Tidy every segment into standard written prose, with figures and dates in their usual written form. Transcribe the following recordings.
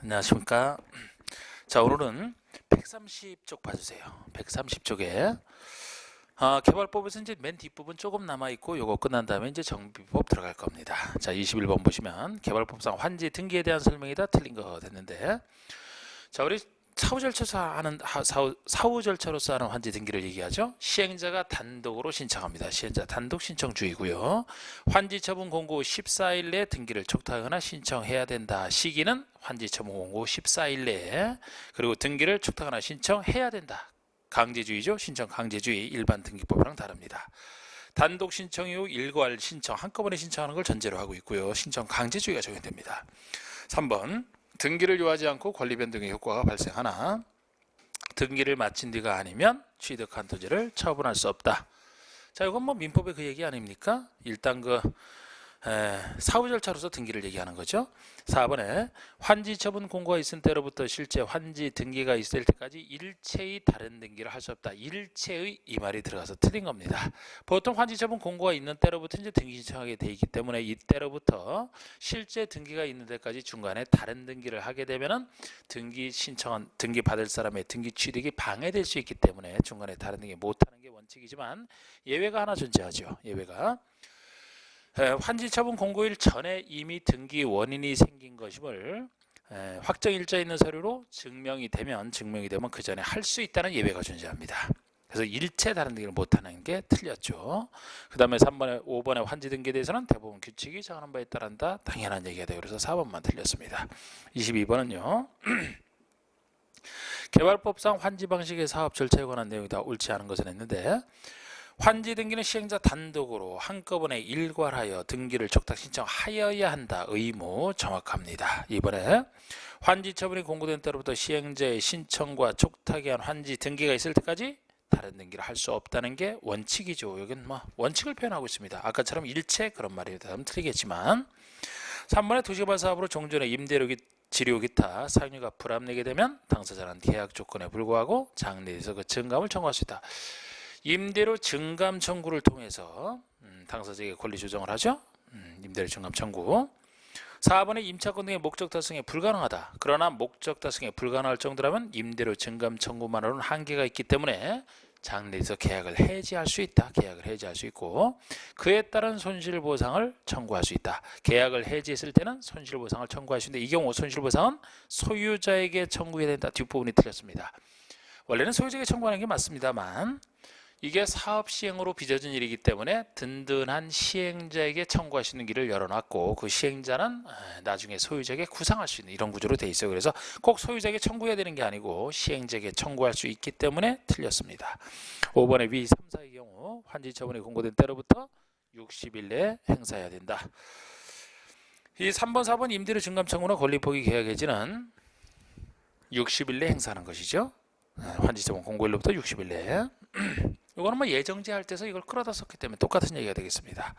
안녕하십니까. 자, 오늘은 130쪽 봐주세요. 130쪽에 개발법에서 이제 맨 뒷부분 조금 남아있고 요거 끝난 다음에 이제 정비법 들어갈 겁니다. 자, 21번 보시면 개발법상 환지 등기에 대한 설명이다. 틀린 거 됐는데, 자, 우리 사후 절차로서 하는 환지 등기를 얘기하죠. 시행자가 단독으로 신청합니다. 시행자 단독 신청주의고요. 환지 처분 공고 14일 내에 등기를 촉탁하거나 신청해야 된다. 시기는 환지 처분 공고 14일 내에, 그리고 등기를 촉탁하거나 신청해야 된다. 강제주의죠. 신청 강제주의. 일반 등기법이랑 다릅니다. 단독 신청 이후 일괄 신청, 한꺼번에 신청하는 걸 전제로 하고 있고요. 신청 강제주의가 적용됩니다. 3번 등기를 요하지 않고 권리 변동의 효과가 발생하나 등기를 마친 뒤가 아니면 취득한 토지를 처분할 수 없다. 자, 이건 뭐 민법의 그 얘기 아닙니까? 일단 사후 절차로서 등기를 얘기하는 거죠. 4번에 환지 처분 공고가 있은 때로부터 실제 환지 등기가 있을 때까지 일체의 다른 등기를 할 수 없다. 일체의 이 말이 들어가서 틀린 겁니다. 보통 환지 처분 공고가 있는 때로부터 이제 등기 신청하게 돼 있기 때문에 이때로부터 실제 등기가 있는 데까지 중간에 다른 등기를 하게 되면은 등기 신청한 등기 받을 사람의 등기 취득이 방해될 수 있기 때문에 중간에 다른 등기 못 하는 게 원칙이지만 예외가 하나 존재하죠. 예외가 환지 처분 공고일 전에 이미 등기 원인이 생긴 것임을 확정일자 있는 서류로 증명이 되면 그 전에 할 수 있다는 예외가 존재합니다. 그래서 일체 다른 등기를 못하는 게 틀렸죠. 그 다음에 3번에 5번에 환지 등기에 대해서는 대부분 규칙이 정하는 바에 따른다. 당연한 얘기가 돼요. 그래서 4번만 틀렸습니다. 22번은요. 개발법상 환지 방식의 사업 절차에 관한 내용이 다 옳지 않은 것은 했는데, 환지 등기는 시행자 단독으로 한꺼번에 일괄하여 등기를 촉탁 신청하여야 한다. 의무 정확합니다. 이번에 환지 처분이 공고된 때로부터 시행자의 신청과 촉탁에 한 환지 등기가 있을 때까지 다른 등기를 할 수 없다는 게 원칙이죠. 여기는 뭐 원칙을 표현하고 있습니다. 아까처럼 일체 그런 말이 되면 틀리겠지만, 3번에 도시개발 사업으로 종전에 임대료 지료 기타 사용료가 불합리하게 되면 당사자는 계약 조건에 불구하고 장래에서 그 증감을 청구할 수 있다. 임대료 증감 청구를 통해서 당사자에게 권리 조정을 하죠. 임대료 증감 청구. 4번에 임차권 등의 목적 달성에 불가능하다. 그러나 목적 달성에 불가능할 정도라면 임대료 증감 청구만으로는 한계가 있기 때문에 장래에서 계약을 해지할 수 있다. 계약을 해지할 수 있고, 그에 따른 손실보상을 청구할 수 있다. 계약을 해지했을 때는 손실보상을 청구할 수 있는데, 이 경우 손실보상은 소유자에게 청구해야 된다. 뒷부분이 틀렸습니다. 원래는 소유자에게 청구하는 게 맞습니다만, 이게 사업 시행으로 빚어진 일이기 때문에 든든한 시행자에게 청구할 수 있는 길을 열어놨고, 그 시행자는 나중에 소유자에게 구상할 수 있는 이런 구조로 돼 있어요. 그래서 꼭 소유자에게 청구해야 되는 게 아니고 시행자에게 청구할 수 있기 때문에 틀렸습니다. 5번의 위 3, 4의 경우 환지 처분이 공고된 때로부터 60일 내에 행사해야 된다. 이 3번, 4번 임대료 증감 청구나 권리 포기 계약 해지는 60일 내에 행사하는 것이죠. 환지 처분 공고일로부터 60일 내에. 이거는 뭐 예정제 할 때서 이걸 끌어다 썼기 때문에 똑같은 얘기가 되겠습니다.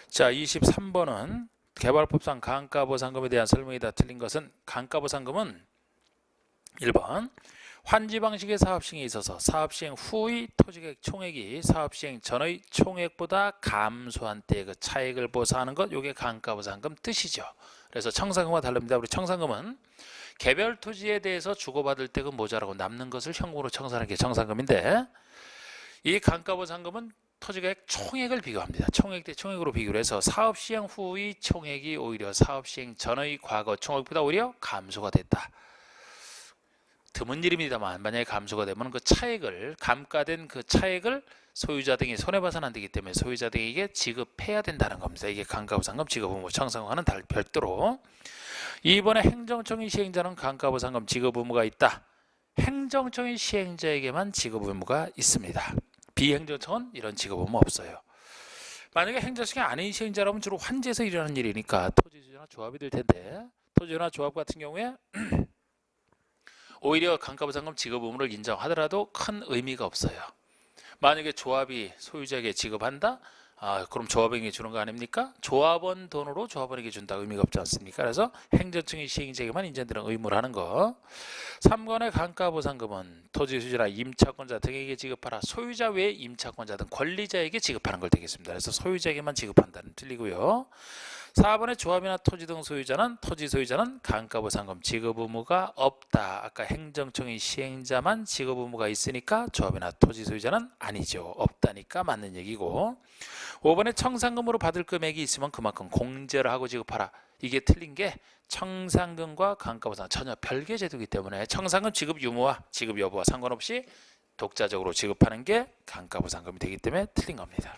자, 23번은 개발법상 감가보상금에 대한 설명이다. 틀린 것은, 감가보상금은 1번 환지 방식의 사업 시행에 있어서 사업 시행 후의 토지계획 총액이 사업 시행 전의 총액보다 감소한 때의 그 차액을 보상하는 것, 이게 감가보상금 뜻이죠. 그래서 청산금과 다릅니다. 우리 청산금은 개별 토지에 대해서 주고받을 때 그 모자라고 남는 것을 현금으로 청산하는 게 청산금인데, 이 감가보상금은 토지계획 총액을 비교합니다. 총액 대 총액으로 비교를 해서 사업 시행 후의 총액이 오히려 사업 시행 전의 과거 총액보다 오히려 감소가 됐다. 드문 일입니다만 만약에 감소가 되면 그 차액을, 감가된 그 차액을 소유자 등이 손해봐서는 안 되기 때문에 소유자 등에게 지급해야 된다는 겁니다. 이게 감가보상금 지급 의무, 청산금과는 별도로. 2번에 행정청의 시행자는 감가보상금 지급 의무가 있다. 행정청의 시행자에게만 지급 의무가 있습니다. 비행정청은 이런 지급 의무 없어요. 만약에 행정청이 아닌 시행자라면 주로 환지에서 일어나는 일이니까 토지주나 조합이 될 텐데, 토지주나 조합 같은 경우에 오히려 감가보상금 지급 의무를 인정하더라도 큰 의미가 없어요. 만약에 조합이 소유자에게 지급한다? 그럼 조합원에게 주는 거 아닙니까? 조합원 돈으로 조합원에게 준다. 의미가 없지 않습니까? 그래서 행정청의 시행자에게만 인정되는 의무를 하는 거. 3번의 감가보상금은 토지 소유자나 임차권자 등에게 지급하라. 소유자 외에 임차권자 등 권리자에게 지급하는 걸 되겠습니다. 그래서 소유자에게만 지급한다는 틀리고요. 4번에 조합이나 토지 등 토지 소유자는 감가부상금 지급 의무가 없다. 아까 행정청이 시행자만 지급 의무가 있으니까 조합이나 토지 소유자는 아니죠. 없다니까 맞는 얘기고. 5번에 청산금으로 받을 금액이 있으면 그만큼 공제를 하고 지급하라. 이게 틀린 게 청산금과 감가부상 전혀 별개 제도이기 때문에 청산금 지급 유무와 지급 여부와 상관없이 독자적으로 지급하는 게 감가부상금이 되기 때문에 틀린 겁니다.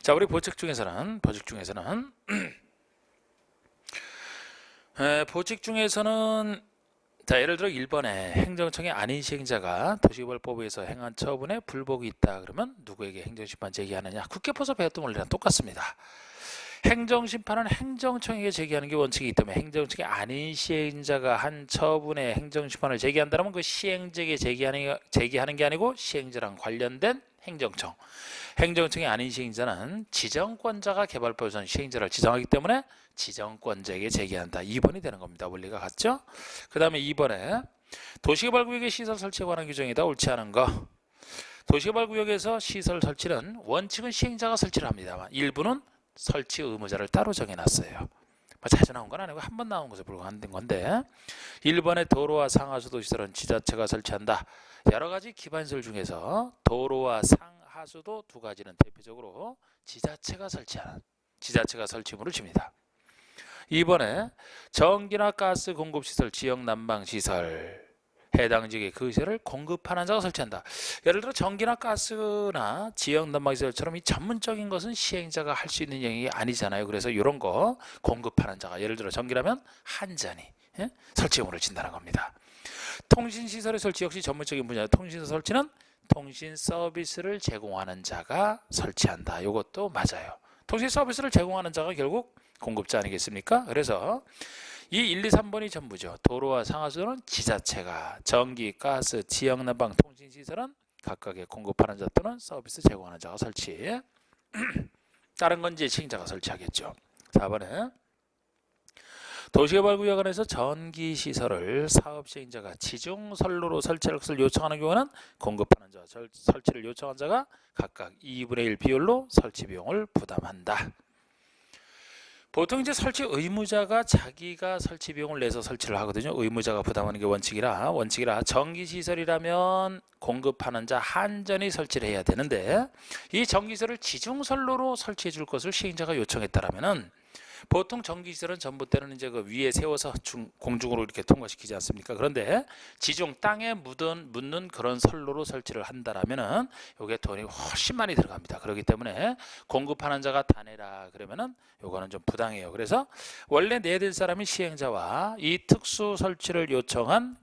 자, 우리 보직 중에서는 자, 예를 들어 1번에 행정청의 아닌 시행자가 도시개발법에 의해서 행한 처분에 불복이 있다. 그러면 누구에게 행정심판 제기하느냐? 국회법에서 배웠던 원리랑 똑같습니다. 행정심판은 행정청에게 제기하는 게 원칙이기 때문에 행정청의 아닌 시행자가 한 처분에 행정심판을 제기한다면 그 시행자에게 제기하는 게 아니고 시행자랑 관련된 행정청. 행정청의 아닌 시행자는 지정권자가 개발법에서는 시행자를 지정하기 때문에 지정권자에게 제기한다. 2번이 되는 겁니다. 원리가 같죠? 그 다음에 2번에 도시개발구역의 시설 설치에 관한 규정이다. 옳지 않은 거. 도시개발구역에서 시설 설치는 원칙은 시행자가 설치를 합니다만 일부는 설치 의무자를 따로 정해놨어요. 자주 나온 건 아니고 한 번 나온 것에 불과한 건데 1번의 도로와 상하수도 시설은 지자체가 설치한다. 여러 가지 기반시설 중에서 도로와 상하수도 두 가지는 대표적으로 지자체가 설치 의무를 집니다. 2번에 전기나 가스 공급시설, 지역 난방시설 해당 지역에 그 시설을 공급하는 자가 설치한다. 예를 들어 전기나 가스나 지역 난방시설처럼 이 전문적인 것은 시행자가 할 수 있는 영역이 아니잖아요. 그래서 이런 거 공급하는 자가 예를 들어 전기라면 한전이 설치 의무를 진다는 겁니다. 통신시설의 설치 역시 전문적인 분야의 통신시설 설치는 통신 서비스를 제공하는 자가 설치한다. 이것도 맞아요. 통신 서비스를 제공하는 자가 결국 공급자 아니겠습니까? 그래서 이 1, 2, 3번이 전부죠. 도로와 상하수도는 지자체가, 전기, 가스, 지역난방, 통신시설은 각각의 공급하는 자 또는 서비스 제공하는 자가 설치. 다른 건 이제 시행자가 설치하겠죠. 4번에 도시개발구역 안에서 전기시설을 사업시행자가 지중선로로 설치할 것을 요청하는 경우는 공급하는 자, 설치를 요청한 자가 각각 2분의 1 비율로 설치 비용을 부담한다. 보통 이제 설치 의무자가 자기가 설치 비용을 내서 설치를 하거든요. 의무자가 부담하는 게 원칙이라 전기시설이라면 공급하는 자 한전이 설치를 해야 되는데 이 전기시설을 지중선로로 설치해 줄 것을 시행자가 요청했다라면은 보통 전기시설은 전부 때는 이제 그 위에 세워서 공중으로 이렇게 통과시키지 않습니까? 그런데 지중 땅에 묻는 그런 선로로 설치를 한다라면은 요게 돈이 훨씬 많이 들어갑니다. 그렇기 때문에 공급하는 자가 다 내라 그러면은 요거는 좀 부당해요. 그래서 원래 내야 될 사람이 시행자와 이 특수 설치를 요청한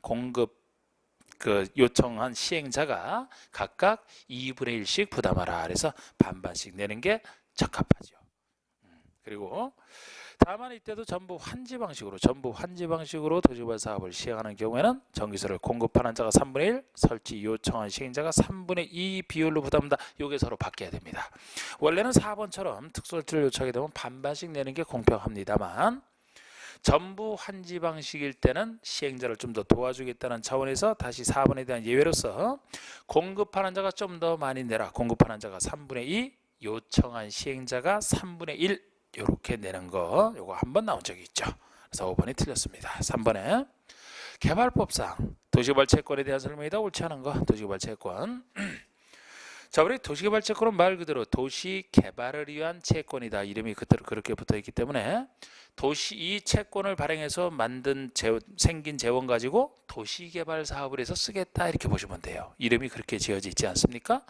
요청한 시행자가 각각 2분의 1씩 부담하라. 그래서 반반씩 내는 게 적합하죠. 그리고 다만 이때도 전부 환지 방식으로 도시개발 사업을 시행하는 경우에는 전기세를 공급하는 자가 3분의 1, 설치 요청한 시행자가 3분의 2 비율로 부담한다. 이게 서로 바뀌어야 됩니다. 원래는 4번처럼 특수설치를 요청하게 되면 반반씩 내는 게 공평합니다만 전부 환지 방식일 때는 시행자를 좀 더 도와주겠다는 차원에서 다시 4번에 대한 예외로서 공급하는 자가 좀 더 많이 내라. 공급하는 자가 3분의 2, 요청한 시행자가 3분의 1 이렇게 내는 거 요거 한 번 나온 적이 있죠. 그래서 5번이 틀렸습니다. 3번에 개발법상 도시개발 채권에 대한 설명이다. 옳지 않은 거 도시개발 채권. 자, 우리 도시개발 채권은 말 그대로 도시개발을 위한 채권이다. 이름이 그대로 그렇게 붙어있기 때문에 이 채권을 발행해서 생긴 재원 가지고 도시개발 사업을 해서 쓰겠다 이렇게 보시면 돼요. 이름이 그렇게 지어져 있지 않습니까?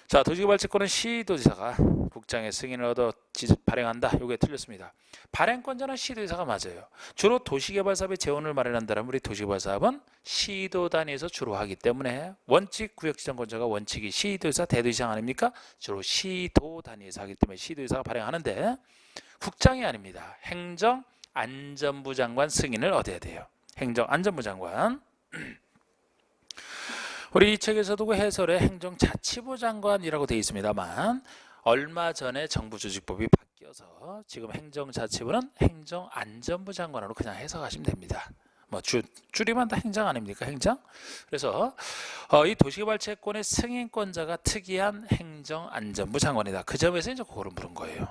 자, 도시개발 채권은 시도지사가 국장의 승인을 얻어 발행한다. 이게 틀렸습니다. 발행권자는 시도지사가 맞아요. 주로 도시개발 사업에 재원을 마련한다면 우리 도시개발 사업은 시도 단위에서 주로 하기 때문에 원칙 구역지정권자가 원칙이 시도지사, 대도시장 아닙니까? 주로 시도 단위에서 하기 때문에 시도지사가 발행하는데 국장이 아닙니다. 행정안전부 장관 승인을 얻어야 돼요. 행정안전부 장관. 우리 이 책에서도 그 해설에 행정자치부 장관이라고 되어 있습니다만 얼마 전에 정부조직법이 바뀌어서 지금 행정자치부는 행정안전부 장관으로 그냥 해석하시면 됩니다. 뭐 줄이면 다 행정 아닙니까? 행정? 그래서 이 도시개발 채권의 승인권자가 특이한 행정안전부 장관이다. 그 점에서 이제 그거를 물은 거예요.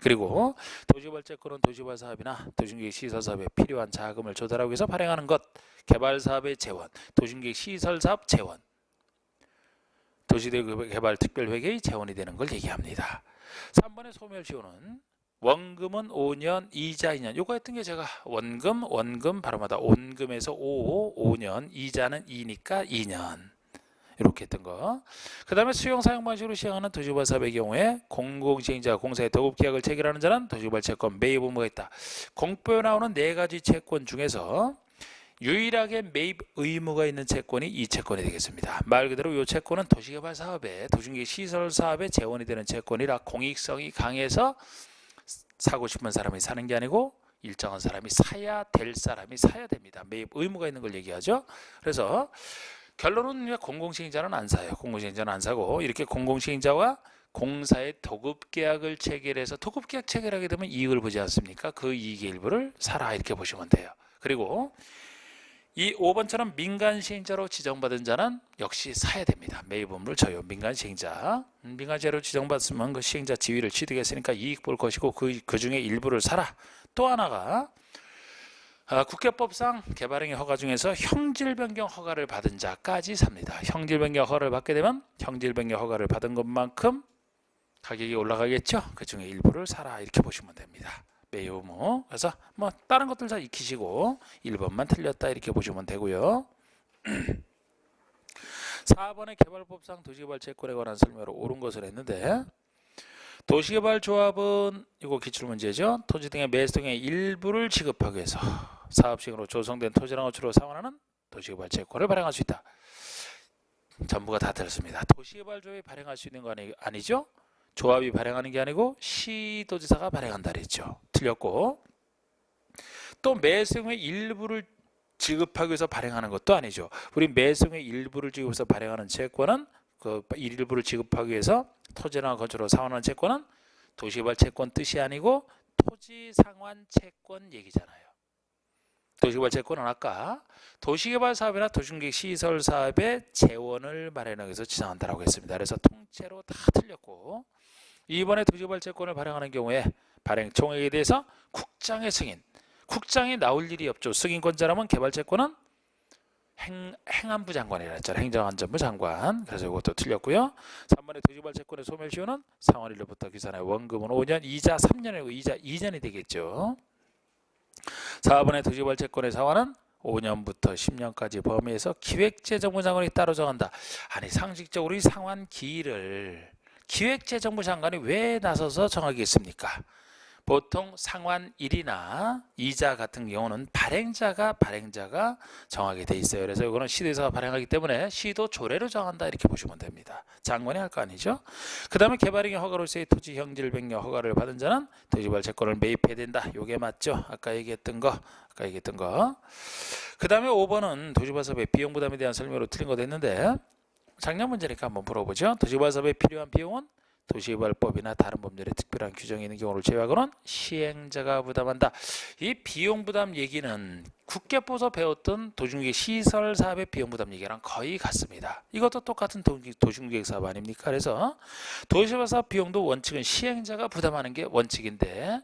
그리고 도시개발채권은 도시개발사업이나 도시계획시설사업에 필요한 자금을 조달하기 위해서 발행하는 것, 개발사업의 재원, 도시계획시설사업 재원, 도시개발특별회계의 재원이 되는 걸 얘기합니다. 3번의 소멸시효는 원금은 5년, 이자 2년. 요거 했던 게 제가 원금 바로마다 온금에서 5년, 이자는 2니까 2년. 이렇게 했던 거. 그 다음에 수용 사용 방식으로 시행하는 도시개발 사업의 경우에 공공시행자가 공사에 도급계약을 체결하는 자는 도시개발 채권 매입 의무가 있다. 공표에 나오는 4가지 채권 중에서 유일하게 매입 의무가 있는 채권이 이 채권이 되겠습니다. 말 그대로 이 채권은 도시개발 사업에 도시계획 시설 사업에 재원이 되는 채권이라 공익성이 강해서 사고 싶은 사람이 사는 게 아니고 일정한 사람이 사야 될 사람이 사야 됩니다. 매입 의무가 있는 걸 얘기하죠. 그래서 결론은 공공시행자는 안 사요. 공공시행자는 안 사고 이렇게 공공시행자와 공사의 도급계약을 체결해서 도급계약 체결하게 되면 이익을 보지 않습니까? 그 이익의 일부를 사라 이렇게 보시면 돼요. 그리고 이 5번처럼 민간시행자로 지정받은 자는 역시 사야 됩니다. 매입 의무를 져요. 민간시행자. 민간시행자로 지정받으면 그 시행자 지위를 취득했으니까 이익 볼 것이고 그 중에 일부를 사라. 또 하나가 국회법상 개발행위 허가 중에서 형질변경 허가를 받은 자까지 삽니다. 형질변경 허가를 받게 되면 형질변경 허가를 받은 것만큼 가격이 올라가겠죠. 그 중에 일부를 사라 이렇게 보시면 됩니다. 매입 의무. 그래서 뭐 다른 것들 다 익히시고 1번만 틀렸다 이렇게 보시면 되고요. 4번의 개발법상 도시개발채권에 관한 설명으로 옳은 것을 했는데 도시개발조합은 이거 기출문제죠. 토지 등의 매수 등의 일부를 지급하기 위해서 사업식으로 조성된 토지랑 건축으로 상환하는 도시개발채권을 발행할 수 있다. 전부가 다 들었습니다. 도시개발조합이 발행할 수 있는 거 아니죠? 조합이 발행하는 게 아니고 시도지사가 발행한다 그랬죠. 틀렸고 또 매수의 일부를 지급하기 위해서 발행하는 것도 아니죠. 우리 매수의 일부를 지급해서 발행하는 채권은 그 일부를 지급하기 위해서 토지나 건축으로 상환하는 채권은 도시개발 채권 뜻이 아니고 토지 상환 채권 얘기잖아요. 도시개발 채권은 아까 도시개발 사업이나 도시계획 시설 사업의 재원을 마련하기 위해서 지정한다라고 했습니다. 그래서 통째로 다 틀렸고 이번에 도시개발 채권을 발행하는 경우에 발행 총액에 대해서 국장의 승인, 국장이 나올 일이 없죠. 승인권자라면 개발채권은 행안부 장관이라 했잖아요. 행정안전부 장관. 그래서 이것도 틀렸고요. 3번의 도시개발채권의 소멸시효는 상환 일로부터 기산의 원금은 5년, 이자 3년이고 이자 2년이 되겠죠. 4번의 도시개발채권의 상환은 5년부터 10년까지 범위에서 기획재정부 장관이 따로 정한다. 아니 상식적으로 이 상환 기일을 기획재정부 장관이 왜 나서서 정하겠습니까? 보통 상환일이나 이자 같은 경우는 발행자가 정하게 돼 있어요. 그래서 이거는 시도지사가 발행하기 때문에 시도 조례로 정한다 이렇게 보시면 됩니다. 장관이 할 거 아니죠. 그 다음에 개발행위 허가로서의 토지 형질 변경 허가를 받은 자는 도시개발 채권을 매입해야 된다. 이게 맞죠. 아까 얘기했던 거. 그 다음에 5번은 도시개발 사업의 비용 부담에 대한 설명으로 틀린 거 됐는데 작년 문제니까 한번 풀어보죠. 도시개발 사업에 필요한 비용은 도시개발법이나 다른 법률에 특별한 규정이 있는 경우를 제외하고는 시행자가 부담한다. 이 비용 부담 얘기는 국계법에서 배웠던 도시계획 시설 사업의 비용 부담 얘기랑 거의 같습니다. 이것도 똑같은 도시계획 사업 아닙니까? 그래서 도시개발 사업 비용도 원칙은 시행자가 부담하는 게 원칙인데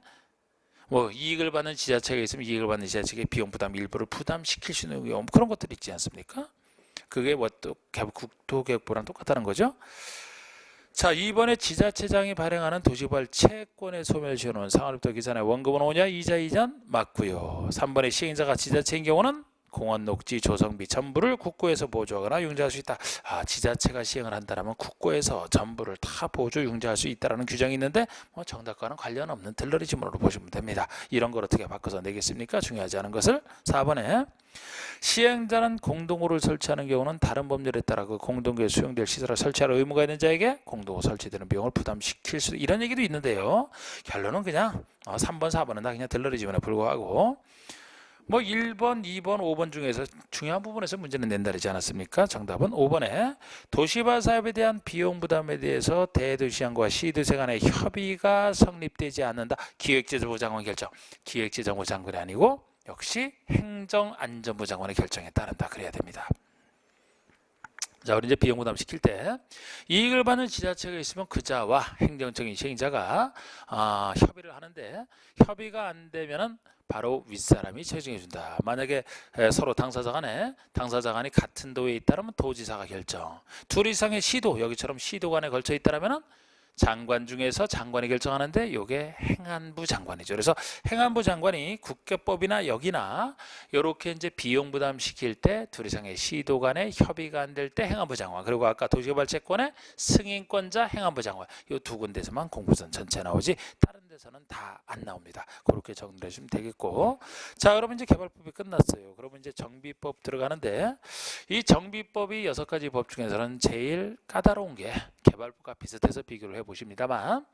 뭐 이익을 받는 지자체가 있으면 이익을 받는 지자체의 비용 부담 일부를 부담시킬 수 있는 경우 그런 것들이 있지 않습니까? 그게 뭐 또 국토개혁부랑 똑같다는 거죠. 자, 이번에 지자체장이 발행하는 도시개발 채권의 소멸시효는 상환부터 기산의 원금은 5년, 이자 2년 맞고요. 3번의 시행자가 지자체인 경우는 공원, 녹지, 조성비 전부를 국고에서 보조하거나 융자할 수 있다. 지자체가 시행을 한다면 국고에서 전부를 다 보조, 융자할 수 있다는 규정이 있는데 뭐 정답과는 관련 없는 들러리 지문으로 보시면 됩니다. 이런 걸 어떻게 바꿔서 내겠습니까? 중요하지 않은 것을. 4번에 시행자는 공동호를 설치하는 경우는 다른 법률에 따라 그 공동구에 수용될 시설을 설치할 의무가 있는 자에게 공동호 설치되는 비용을 부담시킬 수 이런 얘기도 있는데요. 결론은 그냥 3번, 4번은 다 그냥 들러리 지문에 불과하고 뭐 1번, 2번, 5번 중에서 중요한 부분에서 문제는 낸다 그러지 않았습니까? 정답은 5번에 도시개발 사업에 대한 비용 부담에 대해서 대도시장과 시도세 간의 협의가 성립되지 않는다. 기획재정부 장관 결정. 기획재정부 장관이 아니고 역시 행정안전부 장관의 결정에 따른다. 그래야 됩니다. 자, 우리 이제 비용 부담 시킬 때 이익을 받는 지자체가 있으면 그자와 행정적인 시행자가 협의를 하는데, 협의가 안 되면은 바로 윗사람이 책정해 준다. 만약에 서로 당사자 간이 같은 도에 있다면 도지사가 결정. 둘 이상의 시도, 여기처럼 시도 간에 걸쳐 있다면은 장관 중에서 장관이 결정하는데 요게 행안부 장관이죠. 그래서 행안부 장관이 국회법이나 여기나 이렇게 이제 비용 부담 시킬 때 둘 이상의 시도 간에 협의가 안 될 때 행안부 장관, 그리고 아까 도시개발채권의 승인권자 행안부 장관, 요 두 군데서만 공부선 전체 나오지 다른 데서는 다 안 나옵니다. 그렇게 정리해 주시면 되겠고, 자, 그러면 이제 개발법이 끝났어요. 그러면 이제 정비법 들어가는데, 이 정비법이 6가지 법 중에서는 제일 까다로운 게 개발법과 비슷해서 비교를 해보십니다만,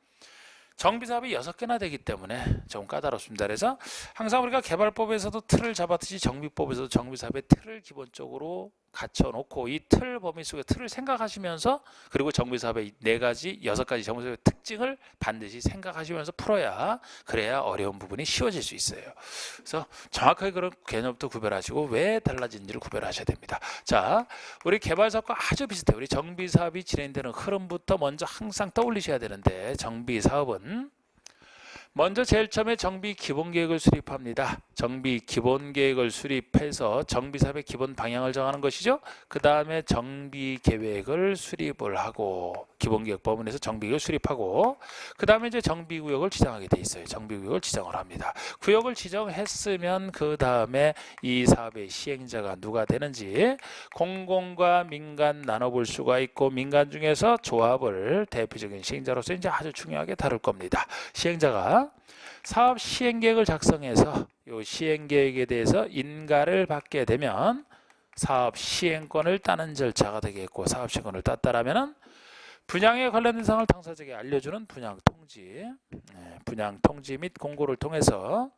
정비사업이 6개나 되기 때문에 좀 까다롭습니다. 그래서 항상 우리가 개발법에서도 틀을 잡았듯이 정비법에서도 정비사업의 틀을 기본적으로 갖춰놓고 이 틀 범위 속의 틀을 생각하시면서, 그리고 정비사업의 6가지 정비사업의 특징을 반드시 생각하시면서 풀어야, 그래야 어려운 부분이 쉬워질 수 있어요. 그래서 정확하게 그런 개념부터 구별하시고 왜 달라진지를 구별하셔야 됩니다. 자, 우리 개발사업과 아주 비슷해요. 우리 정비사업이 진행되는 흐름부터 먼저 항상 떠올리셔야 되는데, 정비사업은 먼저 제일 처음에 정비 기본계획을 수립합니다. 정비 기본계획을 수립해서 정비사업의 기본 방향을 정하는 것이죠. 그 다음에 정비계획을 수립을 하고, 기본계획 법원에서 정비계획을 수립하고, 그 다음에 이제 정비구역을 지정하게 돼 있어요. 정비구역을 지정을 합니다. 구역을 지정했으면 그 다음에 이 사업의 시행자가 누가 되는지 공공과 민간 나눠볼 수가 있고, 민간 중에서 조합을 대표적인 시행자로서 이제 아주 중요하게 다룰 겁니다. 시행자가 사업 시행계획을 작성해서 이 시행계획에 대해서 인가를 받게 되면 사업 시행권을 따는 절차가 되겠고, 사업 시행권을 땄다라면은 분양에 관련된 사항을 당사자에게 알려주는 분양통지, 분양통지 및 공고를 통해서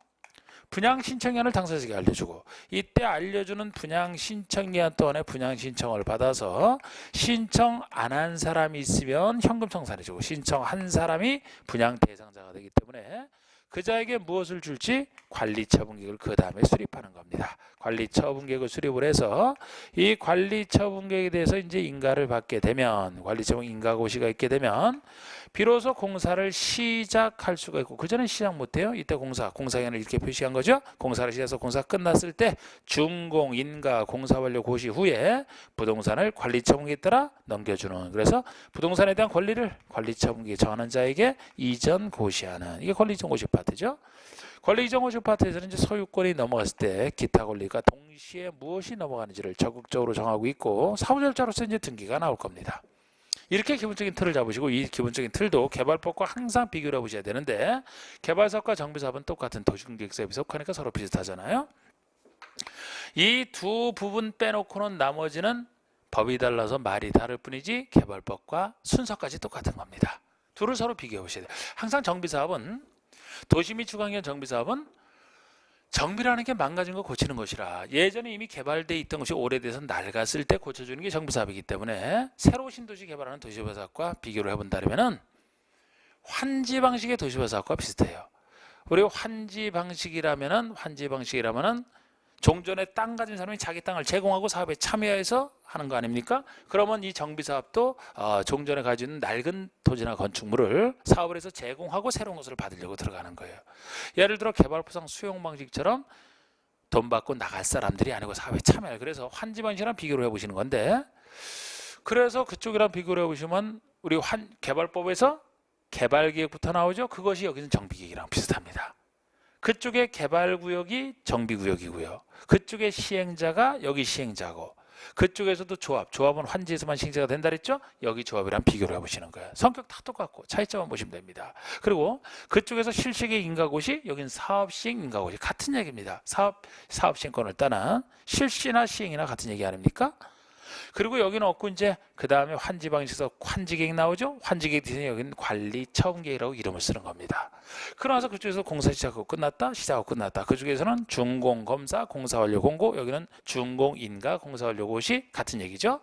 분양 신청기한을 당사자에게 알려주고, 이때 알려주는 분양 신청기한 동안에 분양 신청을 받아서 신청 안 한 사람이 있으면 현금 청산해주고, 신청한 사람이 분양 대상자가 되기 때문에 그자에게 무엇을 줄지 관리처분계획을 그 다음에 수립하는 겁니다. 관리처분계획을 수립을 해서 이 관리처분계획에 대해서 이제 인가를 받게 되면, 관리처분 인가고시가 있게 되면 비로소 공사를 시작할 수가 있고, 그전엔 시작 못해요. 이때 공사기한을 이렇게 표시한 거죠. 공사를 시작해서 공사 끝났을 때 준공, 인가, 공사 완료 고시 후에 부동산을 관리처분계에 따라 넘겨주는, 그래서 부동산에 대한 권리를 관리처분계에 정하는 자에게 이전 고시하는, 이게 권리이전 고시 파트죠. 권리이전 고시 파트에서는 이제 소유권이 넘어갔을 때 기타 권리가 동시에 무엇이 넘어가는지를 적극적으로 정하고 있고, 사후 절차로서 이제 등기가 나올 겁니다. 이렇게 기본적인 틀을 잡으시고, 이 기본적인 틀도 개발법과 항상 비교를 해보셔야 되는데, 개발사업과 정비사업은 똑같은 도시공기획사업에 속하니까 서로 비슷하잖아요. 이 두 부분 빼놓고는 나머지는 법이 달라서 말이 다를 뿐이지 개발법과 순서까지 똑같은 겁니다. 둘을 서로 비교해 보셔야 돼요. 항상 정비사업은, 도시 및 주거환경 정비사업은 정비라는 게 망가진 거 고치는 것이라, 예전에 이미 개발돼 있던 것이 오래돼서 낡았을 때 고쳐주는 게 정비사업이기 때문에, 새로 신도시 개발하는 도시개발사업과 비교를 해본다면은 환지 방식의 도시개발사업과 비슷해요. 우리 환지 방식이라면은 종전에 땅 가진 사람이 자기 땅을 제공하고 사업에 참여해서 하는 거 아닙니까? 그러면 이 정비사업도 종전에 가지고 있는 낡은 토지나 건축물을 사업을 해서 제공하고 새로운 것을 받으려고 들어가는 거예요. 예를 들어 개발부상 수용 방식처럼 돈 받고 나갈 사람들이 아니고 사업에 참여해요. 그래서 환지 방식이랑 비교를 해보시는 건데, 그래서 그쪽이랑 비교를 해보시면 우리 개발법에서 개발계획부터 나오죠. 그것이 여기는 정비계획이랑 비슷합니다. 그쪽에 개발구역이 정비구역이고요. 그쪽에 시행자가 여기 시행자고, 그쪽에서도 조합은 환지에서만 시행자가 된다 그랬죠? 여기 조합이랑 비교를 해보시는 거예요. 성격 다 똑같고 차이점만 보시면 됩니다. 그리고 그쪽에서 실시계 인가고시, 여기는 사업시행 인가고시, 같은 얘기입니다. 사업시행권을 따는 실시나 시행이나 같은 얘기 아닙니까? 그리고 여기는 없고, 이제 그 다음에 환지 방식에서 환지계획 나오죠. 환지계획 뒤에 여기는 관리처분계획이라고 이름을 쓰는 겁니다. 그러면서 그쪽에서 공사 시작하고 끝났다. 그쪽에서는 준공 검사, 공사 완료 공고, 여기는 준공 인가, 공사 완료 고시, 같은 얘기죠.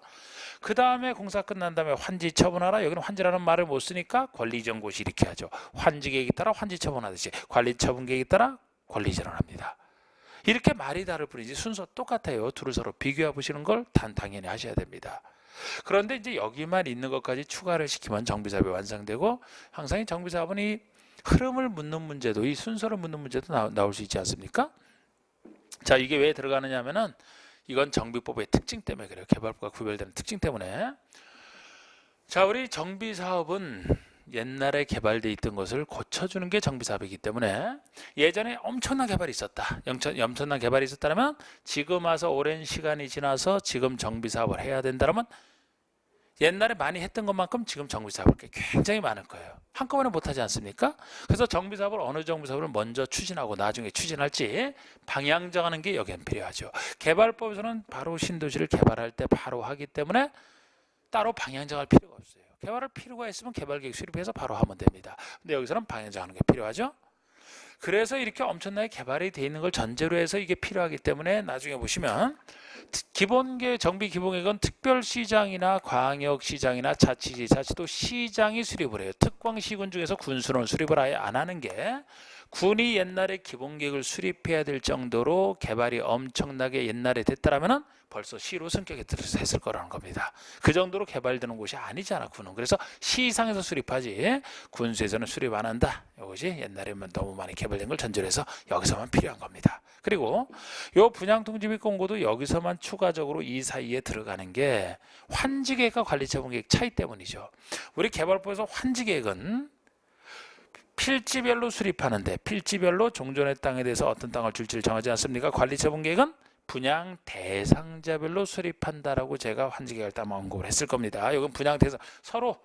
그 다음에 공사 끝난 다음에 환지 처분하라. 여기는 환지라는 말을 못 쓰니까 관리이전 고시 이렇게 하죠. 환지계획에 따라 환지 처분하듯이 관리처분계획에 따라 관리이전을 합니다. 이렇게 말이 다를 뿐이지 순서 똑같아요. 둘을 서로 비교해 보시는 걸 당연히 하셔야 됩니다. 그런데 이제 여기만 있는 것까지 추가를 시키면 정비사업이 완성되고, 항상 이 정비사업은 이 흐름을 묻는 문제도, 이 순서를 묻는 문제도 나올 수 있지 않습니까? 자, 이게 왜 들어가느냐 하면은 이건 정비법의 특징 때문에 그래요. 개발법과 구별되는 특징 때문에. 자, 우리 정비사업은 옛날에 개발되어 있던 것을 고쳐주는 게 정비사업이기 때문에, 예전에 엄청난 개발이 있었다, 엄청난 개발이 있었다면 지금 와서 오랜 시간이 지나서 지금 정비사업을 해야 된다면 옛날에 많이 했던 것만큼 지금 정비사업을 굉장히 많을 거예요. 한꺼번에 못하지 않습니까? 그래서 정비사업을, 어느 정비사업을 먼저 추진하고 나중에 추진할지 방향 정하는 게 여기엔 필요하죠. 개발법에서는 바로 신도시를 개발할 때 바로 하기 때문에 따로 방향 정할 필요가 없어요. 개발할 필요가 있으면 개발계획 수립해서 바로 하면 됩니다. 근데 여기서는 방향 정하는 게 필요하죠. 그래서 이렇게 엄청나게 개발이 되어 있는 걸 전제로 해서 이게 필요하기 때문에, 나중에 보시면 정비 기본계획은 특별시장이나 광역시장이나 자치시, 자치도 시장이 수립을 해요. 특광시군 중에서 군수는 수립을 아예 안 하는 게, 군이 옛날에 기본계획을 수립해야 될 정도로 개발이 엄청나게 옛날에 됐다라면은 벌써 시로 승격했을 거라는 겁니다. 그 정도로 개발되는 곳이 아니잖아, 군은. 그래서 시상에서 수립하지 군수에서는 수립 안 한다. 이것이 옛날에 너무 많이 개발된 걸 전제로 해서 여기서만 필요한 겁니다. 그리고 요 분양통지 및 공고도 여기서만 추가적으로 이 사이에 들어가는 게 환지계획과 관리처분계획 차이 때문이죠. 우리 개발법에서 환지계획은 필지별로 수립하는데, 필지별로 종전의 땅에 대해서 어떤 땅을 줄지를 정하지 않습니까? 관리처분계획은 분양 대상자별로 수립한다라고 제가 환지계획을 딱 언급을 했을 겁니다. 이건 분양 대상, 서로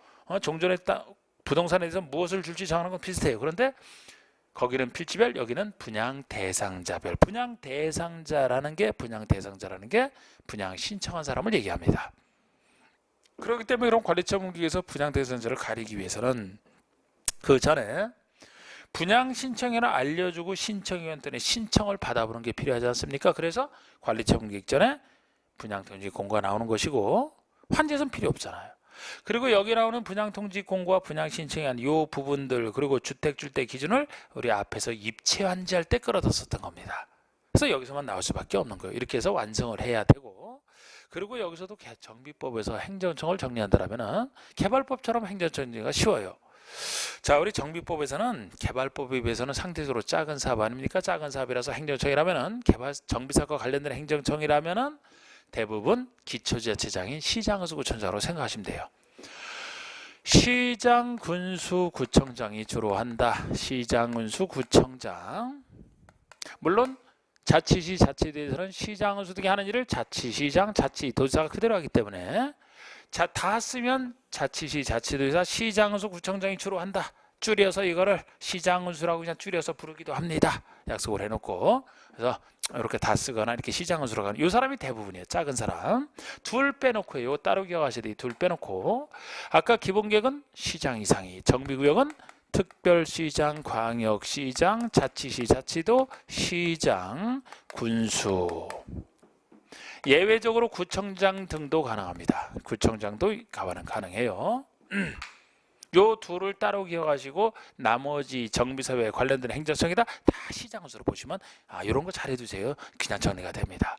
종전의 땅, 부동산에 대해서 무엇을 줄지 정하는 건 비슷해요. 그런데 거기는 필지별, 여기는 분양 대상자별. 분양 대상자라는 게 분양 신청한 사람을 얘기합니다. 그렇기 때문에 이런 관리처분계획에서 분양 대상자를 가리기 위해서는 그 전에 분양 신청이나 알려주고 신청위원회에 신청을 받아보는 게 필요하지 않습니까? 그래서 관리처분계획 전에 분양통지 공고가 나오는 것이고, 환지에서는 필요 없잖아요. 그리고 여기 나오는 분양통지 공고와 분양신청위원 이 부분들, 그리고 주택 줄 때 기준을 우리 앞에서 입체 환지할 때 끌어다 썼던 겁니다. 그래서 여기서만 나올 수밖에 없는 거예요. 이렇게 해서 완성을 해야 되고, 그리고 여기서도 정비법에서 행정청을 정리한다라면 개발법처럼 행정청 정리가 쉬워요. 자, 우리 정비법에서는 개발법에 비해서는 상대적으로 작은 사업 아닙니까? 작은 사업이라서 행정청이라면은, 정비사업과 관련된 행정청이라면은 대부분 기초지자체장인 시장군수구청장으로 생각하시면 돼요. 시장, 군수, 구청장이 주로 한다. 시장, 군수, 구청장. 물론 자치시, 자치도에서는 시장, 군수 등이 하는 일을 자치시장, 자치도지사가 그대로 하기 때문에, 다 쓰면 자치시, 자치도지사, 시장군수, 구청장이 주로 한다. 줄여서 이거를 시장군수라고 그냥 줄여서 부르기도 합니다. 약속을 해놓고. 그래서 이렇게 다 쓰거나 이렇게 시장군수라고 하는, 이 사람이 대부분이에요. 작은 사람. 둘 빼놓고, 요 따로 기억하셔야 돼요. 둘 빼놓고. 아까 기본계획은 시장 이상이, 정비구역은 특별시장, 광역시장, 자치시, 자치도, 시장, 군수. 예외적으로 구청장 등도 가능합니다. 구청장도 가능해요. 요 둘을 따로 기억하시고, 나머지 정비사업에 관련된 행정청이다 다 시장군수로 보시면, 이런 거 잘해두세요. 그냥 정리가 됩니다.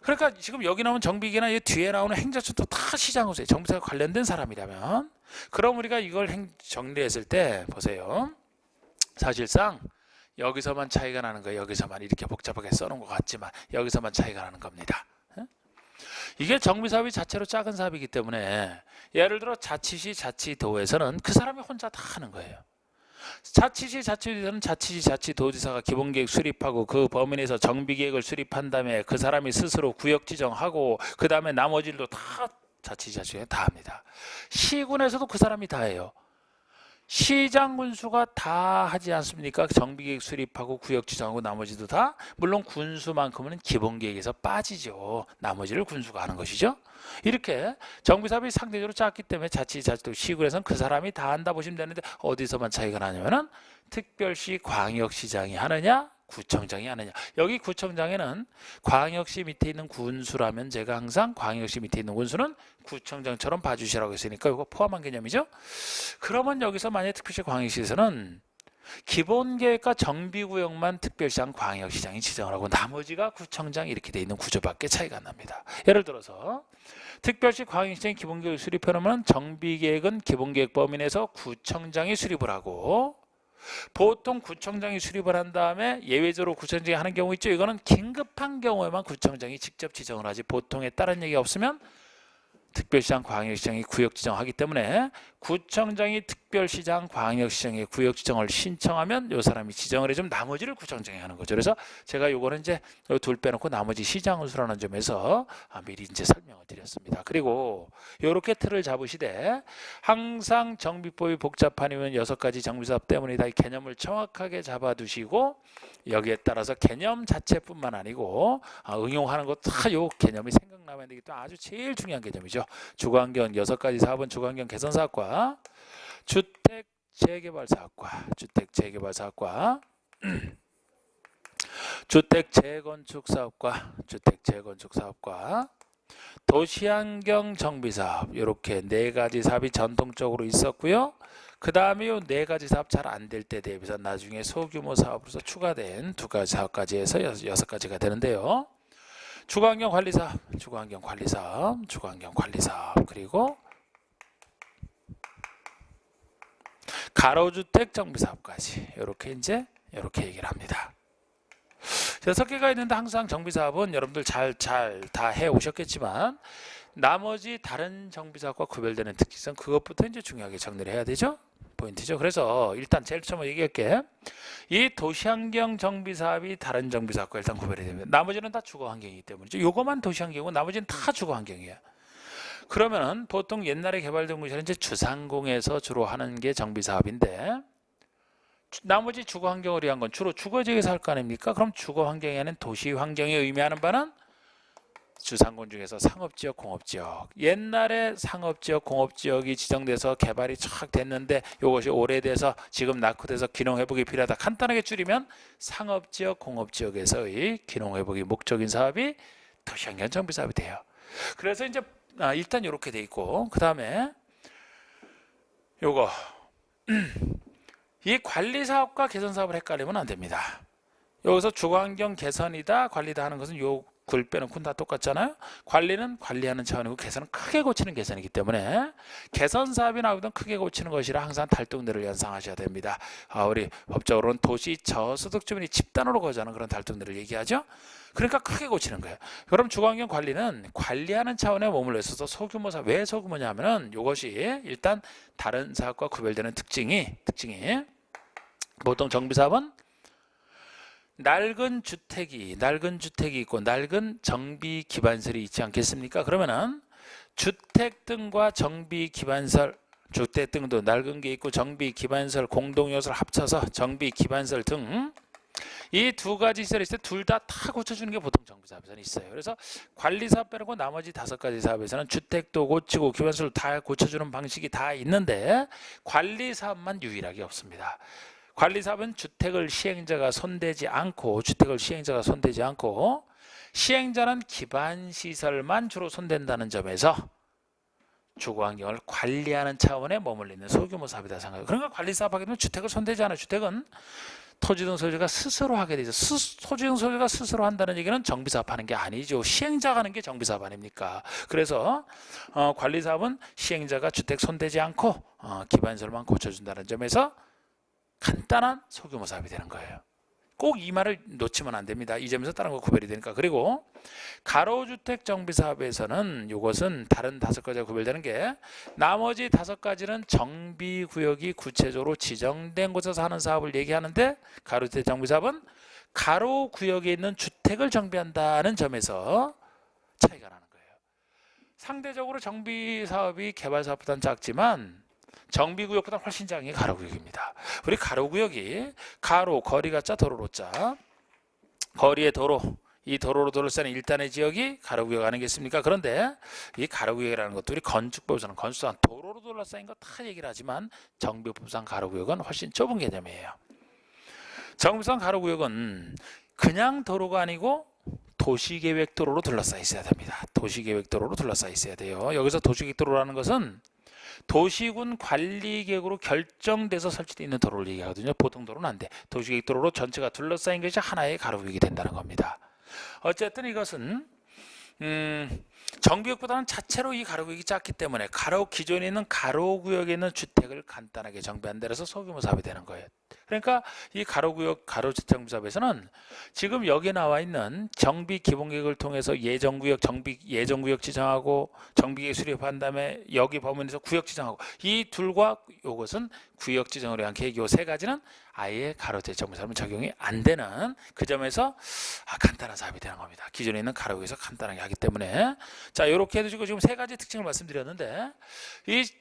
그러니까 지금 여기 나오는 정비계나 이 뒤에 나오는 행정청도 다 시장군수예요. 정비사업에 관련된 사람이라면. 그럼 우리가 이걸 정리했을 때 보세요. 사실상 여기서만 차이가 나는 거예요. 여기서만 이렇게 복잡하게 써놓은 것 같지만 여기서만 차이가 나는 겁니다. 이게 정비사업이 자체로 작은 사업이기 때문에, 예를 들어 자치시, 자치도에서는 그 사람이 혼자 다 하는 거예요. 자치시, 자치도에서는 자치시, 자치도지사가 기본계획 수립하고 그 범위 내에서 정비계획을 수립한 다음에 그 사람이 스스로 구역 지정하고, 그 다음에 나머지 일도 다 자치시, 자치도에 다 합니다. 시군에서도 그 사람이 다 해요. 시장군수가 다 하지 않습니까? 정비계획 수립하고 구역 지정하고 나머지도 다. 물론 군수만큼은 기본계획에서 빠지죠. 나머지를 군수가 하는 것이죠. 이렇게 정비사업이 상대적으로 작기 때문에 자치도 시군에서는 그 사람이 다 한다 보시면 되는데, 어디서만 차이가 나냐면은 특별시, 광역시장이 하느냐, 구청장이 하느냐. 여기 구청장에는 광역시 밑에 있는 군수라면 제가 항상 광역시 밑에 있는 군수는 구청장처럼 봐주시라고 했으니까 이거 포함한 개념이죠. 그러면 여기서 만약에 특별시, 광역시에서는 기본계획과 정비구역만 특별시장, 광역시장이 지정을 하고 나머지가 구청장이 이렇게 돼 있는 구조밖에 차이가 안 납니다. 예를 들어서 특별시, 광역시장이 기본계획을 수립해놓으면 정비계획은 기본계획 범위 내에서 구청장이 수립을 하고, 보통 구청장이 수립을 한 다음에 예외적으로 구청장이 하는 경우 있죠. 이거는 긴급한 경우에만 구청장이 직접 지정을 하지, 보통에 다른 얘기 없으면 특별시장, 광역시장이 구역 지정하기 때문에 구청장이 특별시장, 광역시장의 구역 지정을 신청하면 이 사람이 지정을 해주면 나머지를 구청장이 하는 거죠. 그래서 제가 요거는 이제 둘 빼놓고 나머지 시장을 수라는 점에서 미리 이제 설명을 드렸습니다. 그리고 이렇게 틀을 잡으시되 항상 정비법이 복잡하면 6가지 정비사업 때문이다. 이 개념을 정확하게 잡아두시고 여기에 따라서 개념 자체뿐만 아니고 응용하는 것도 다 요 개념이 생각나면 되기 때문에 아주 제일 중요한 개념이죠. 주거환경 6가지 사업은 주거환경 개선 사업과 주택 재개발 사업과 주택 재개발 사업과 주택 재건축 사업과 주택 재건축 사업과 도시환경 정비 사업, 이렇게 4가지 사업이 전통적으로 있었고요. 그 다음에 이 4가지 사업 잘 안 될 때 대비해서 나중에 소규모 사업으로서 추가된 2가지 사업까지 해서 6가지가 되는데요. 주거환경 관리 사업, 주거환경 관리 사업, 주거환경 관리 사업, 그리고 가로주택 정비 사업까지 이렇게 얘기를 합니다. 6개가 있는데 항상 정비 사업은 여러분들 잘 다 해 오셨겠지만 나머지 다른 정비 사업과 구별되는 특징성, 그것부터 이제 중요하게 정리를 해야 되죠. 포인트죠. 그래서 일단 제일 처음 얘기할게. 이 도시환경 정비 사업이 다른 정비 사업과 일단 구별이 됩니다. 나머지는 다 주거환경이기 때문이죠. 요거만 도시환경이고 나머지는 다 주거환경이에요. 그러면은 보통 옛날에 개발된 곳이 이제 주상공에서 주로 하는 게 정비 사업인데, 나머지 주거환경을 위한 건 주로 주거지역에서 할 거 아닙니까? 그럼 주거환경에는 도시환경이 의미하는 바는 주상공 중에서 상업지역, 공업지역. 옛날에 상업지역, 공업지역이 지정돼서 개발이 쫙 됐는데 이것이 오래돼서 지금 낙후돼서 기능회복이 필요하다. 간단하게 줄이면 상업지역, 공업지역에서의 기능회복이 목적인 사업이 도시환경 정비 사업이 돼요. 그래서 이제 일단 이렇게 돼 있고, 그 다음에 요거 이 관리사업과 개선사업을 헷갈리면 안 됩니다. 여기서 주거환경 개선이다, 관리다 하는 것은 요 글 빼놓고는 다 똑같잖아요. 관리는 관리하는 차원이고 개선은 크게 고치는 개선이기 때문에 개선사업이 나오든 크게 고치는 것이라 항상 달동네를 연상하셔야 됩니다. 우리 법적으로는 도시 저소득 주민이 집단으로 거주하는 그런 달동네를 얘기하죠. 그러니까 크게 고치는 거예요. 그럼 주거환경 관리는 관리하는 차원에 머물러 있어서 소규모 사업. 왜 소규모냐 하면은 이것이 일단 다른 사업과 구별되는 특징이 보통 정비사업은 낡은 주택이 있고 낡은 정비 기반설이 있지 않겠습니까? 그러면은 주택 등과 정비 기반설, 주택 등도 낡은 게 있고 정비 기반설 공동 요소를 합쳐서 정비 기반설 등 이 2가지 시설이 있을 때 둘 다 고쳐주는 게 보통 정비 사업에서는 있어요. 그래서 관리 사업 빼고 나머지 5가지 사업에서는 주택도 고치고 기반설도 다 고쳐주는 방식이 다 있는데 관리 사업만 유일하게 없습니다. 관리사업은 주택을 시행자가 손대지 않고 시행자는 기반시설만 주로 손댄다는 점에서 주거환경을 관리하는 차원에 머물러 있는 소규모 사업이다 생각해요. 그러니까 관리사업 하게 되면 주택을 손대지 않아요. 주택은 토지 등 소유자가 스스로 하게 되죠. 토지 등 소유자가 스스로 한다는 얘기는 정비사업 하는 게 아니죠. 시행자가 하는 게 정비사업 아닙니까? 그래서 관리사업은 시행자가 주택 손대지 않고 기반시설만 고쳐준다는 점에서 간단한 소규모 사업이 되는 거예요. 꼭 이 말을 놓치면 안 됩니다. 이 점에서 다른 거 구별이 되니까. 그리고 가로주택 정비 사업에서는 이것은 다른 5가지가 구별되는 게 나머지 5가지는 정비구역이 구체적으로 지정된 곳에서 하는 사업을 얘기하는데 가로주택 정비 사업은 가로구역에 있는 주택을 정비한다는 점에서 차이가 나는 거예요. 상대적으로 정비 사업이 개발 사업보다는 작지만 정비구역보다 훨씬 작은 게 가로구역입니다. 우리 가로구역이 거리가 짜 도로로 짜, 거리의 도로, 이 도로로 둘러싸는 일단의 지역이 가로구역 아니겠습니까? 그런데 이 가로구역이라는 것도 우리 건축법에서는 건축상 도로로 둘러싸인 거 다 얘기를 하지만 정비법상 가로구역은 훨씬 좁은 개념이에요. 정비상 가로구역은 그냥 도로가 아니고 도시계획도로로 둘러싸여 있어야 됩니다. 도시계획도로로 둘러싸여 있어야 돼요. 여기서 도시계획도로라는 것은 도시군 관리계획으로 결정돼서 설치되어 있는 도로를 얘기하거든요. 보통 도로는 안 돼. 도시계획 도로로 전체가 둘러싸인 것이 하나의 가로구역이 된다는 겁니다. 어쨌든 이것은 정비구역보다는 자체로 이 가로구역이 작기 때문에 기존에 있는 가로구역에 있는 주택을 간단하게 정비한 데라서 소규모 사업이 되는 거예요. 그러니까 이 가로구역 가로주택 정비 사업에서는 지금 여기 나와 있는 정비 기본계획을 통해서 예정구역 예정구역 지정하고 정비계획 수립한 다음에 여기 범위에서 구역 지정하고 이 둘과 이것은 구역 지정을 위한 계획 요 세 가지는 아예 가로주택 정비 사업은 적용이 안 되는 그 점에서 간단한 사업이 되는 겁니다. 기존에 있는 가로구역에서 간단하게 하기 때문에 자 이렇게 해두시고 지금 세 가지 특징을 말씀드렸는데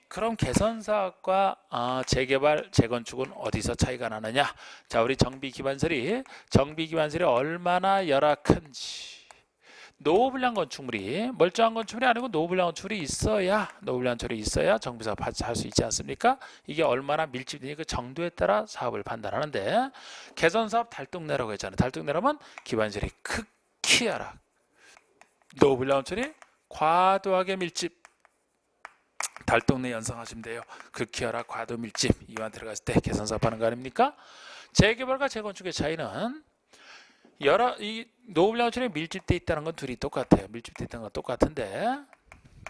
그럼 개선사업과 재개발 재건축은 어디서 차이가 나느냐? 자 우리 정비기반설이 얼마나 열악한지 노후불량 건축물이 멀쩡한 건축물이 아니고 노후불량 건축물이 있어야 정비사업 할 수 있지 않습니까? 이게 얼마나 밀집되니 그 정도에 따라 사업을 판단하는데 개선사업 달동네라고 했잖아요. 달동네라면 기반설이 극히 열악, 노후불량 건축물이 과도하게 밀집, 달동네 연상하시면 돼요. 극히 열악, 과도 밀집 이완 들어갔을 때 개선사업 하는 거 아닙니까? 재개발과 재건축의 차이는 이 노후불량 건축물이 밀집돼 있다는 건 둘이 똑같아요. 밀집돼 있다는 건 똑같은데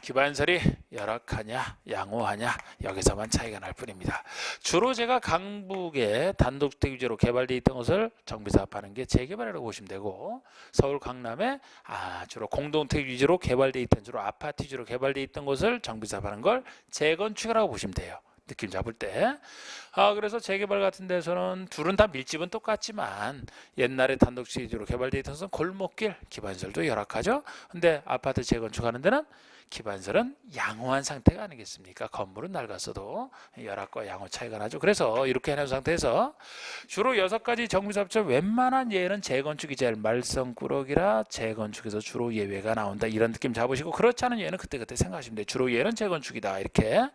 기반설이 열악하냐 양호하냐 여기서만 차이가 날 뿐입니다. 주로 제가 강북에 단독주택 위주로 개발되어 있던 것을 정비사업하는 게 재개발이라고 보시면 되고 서울 강남에 주로 공동주택 위주로 개발되어 있던 주로 아파트 위주로 개발되어 있던 것을 정비사업하는 걸 재건축이라고 보시면 돼요. 느낌 잡을 때. 그래서 재개발 같은 데서는 둘은 다 밀집은 똑같지만 옛날에 단독주택 위주로 개발되어 있던 것은 골목길 기반설도 열악하죠. 근데 아파트 재건축하는 데는 기반설은 양호한 상태가 아니겠습니까? 건물은 낡았어도 열악과 양호 차이가 나죠. 그래서 이렇게 해놓은 상태에서 주로 6가지 정비사업 중 웬만한 예는 재건축이 제일 말썽꾸러기라 재건축에서 주로 예외가 나온다. 이런 느낌 잡으시고 그렇지 않은 예는 그때그때 생각하시면 돼요. 주로 예는 재건축이다. 이렇게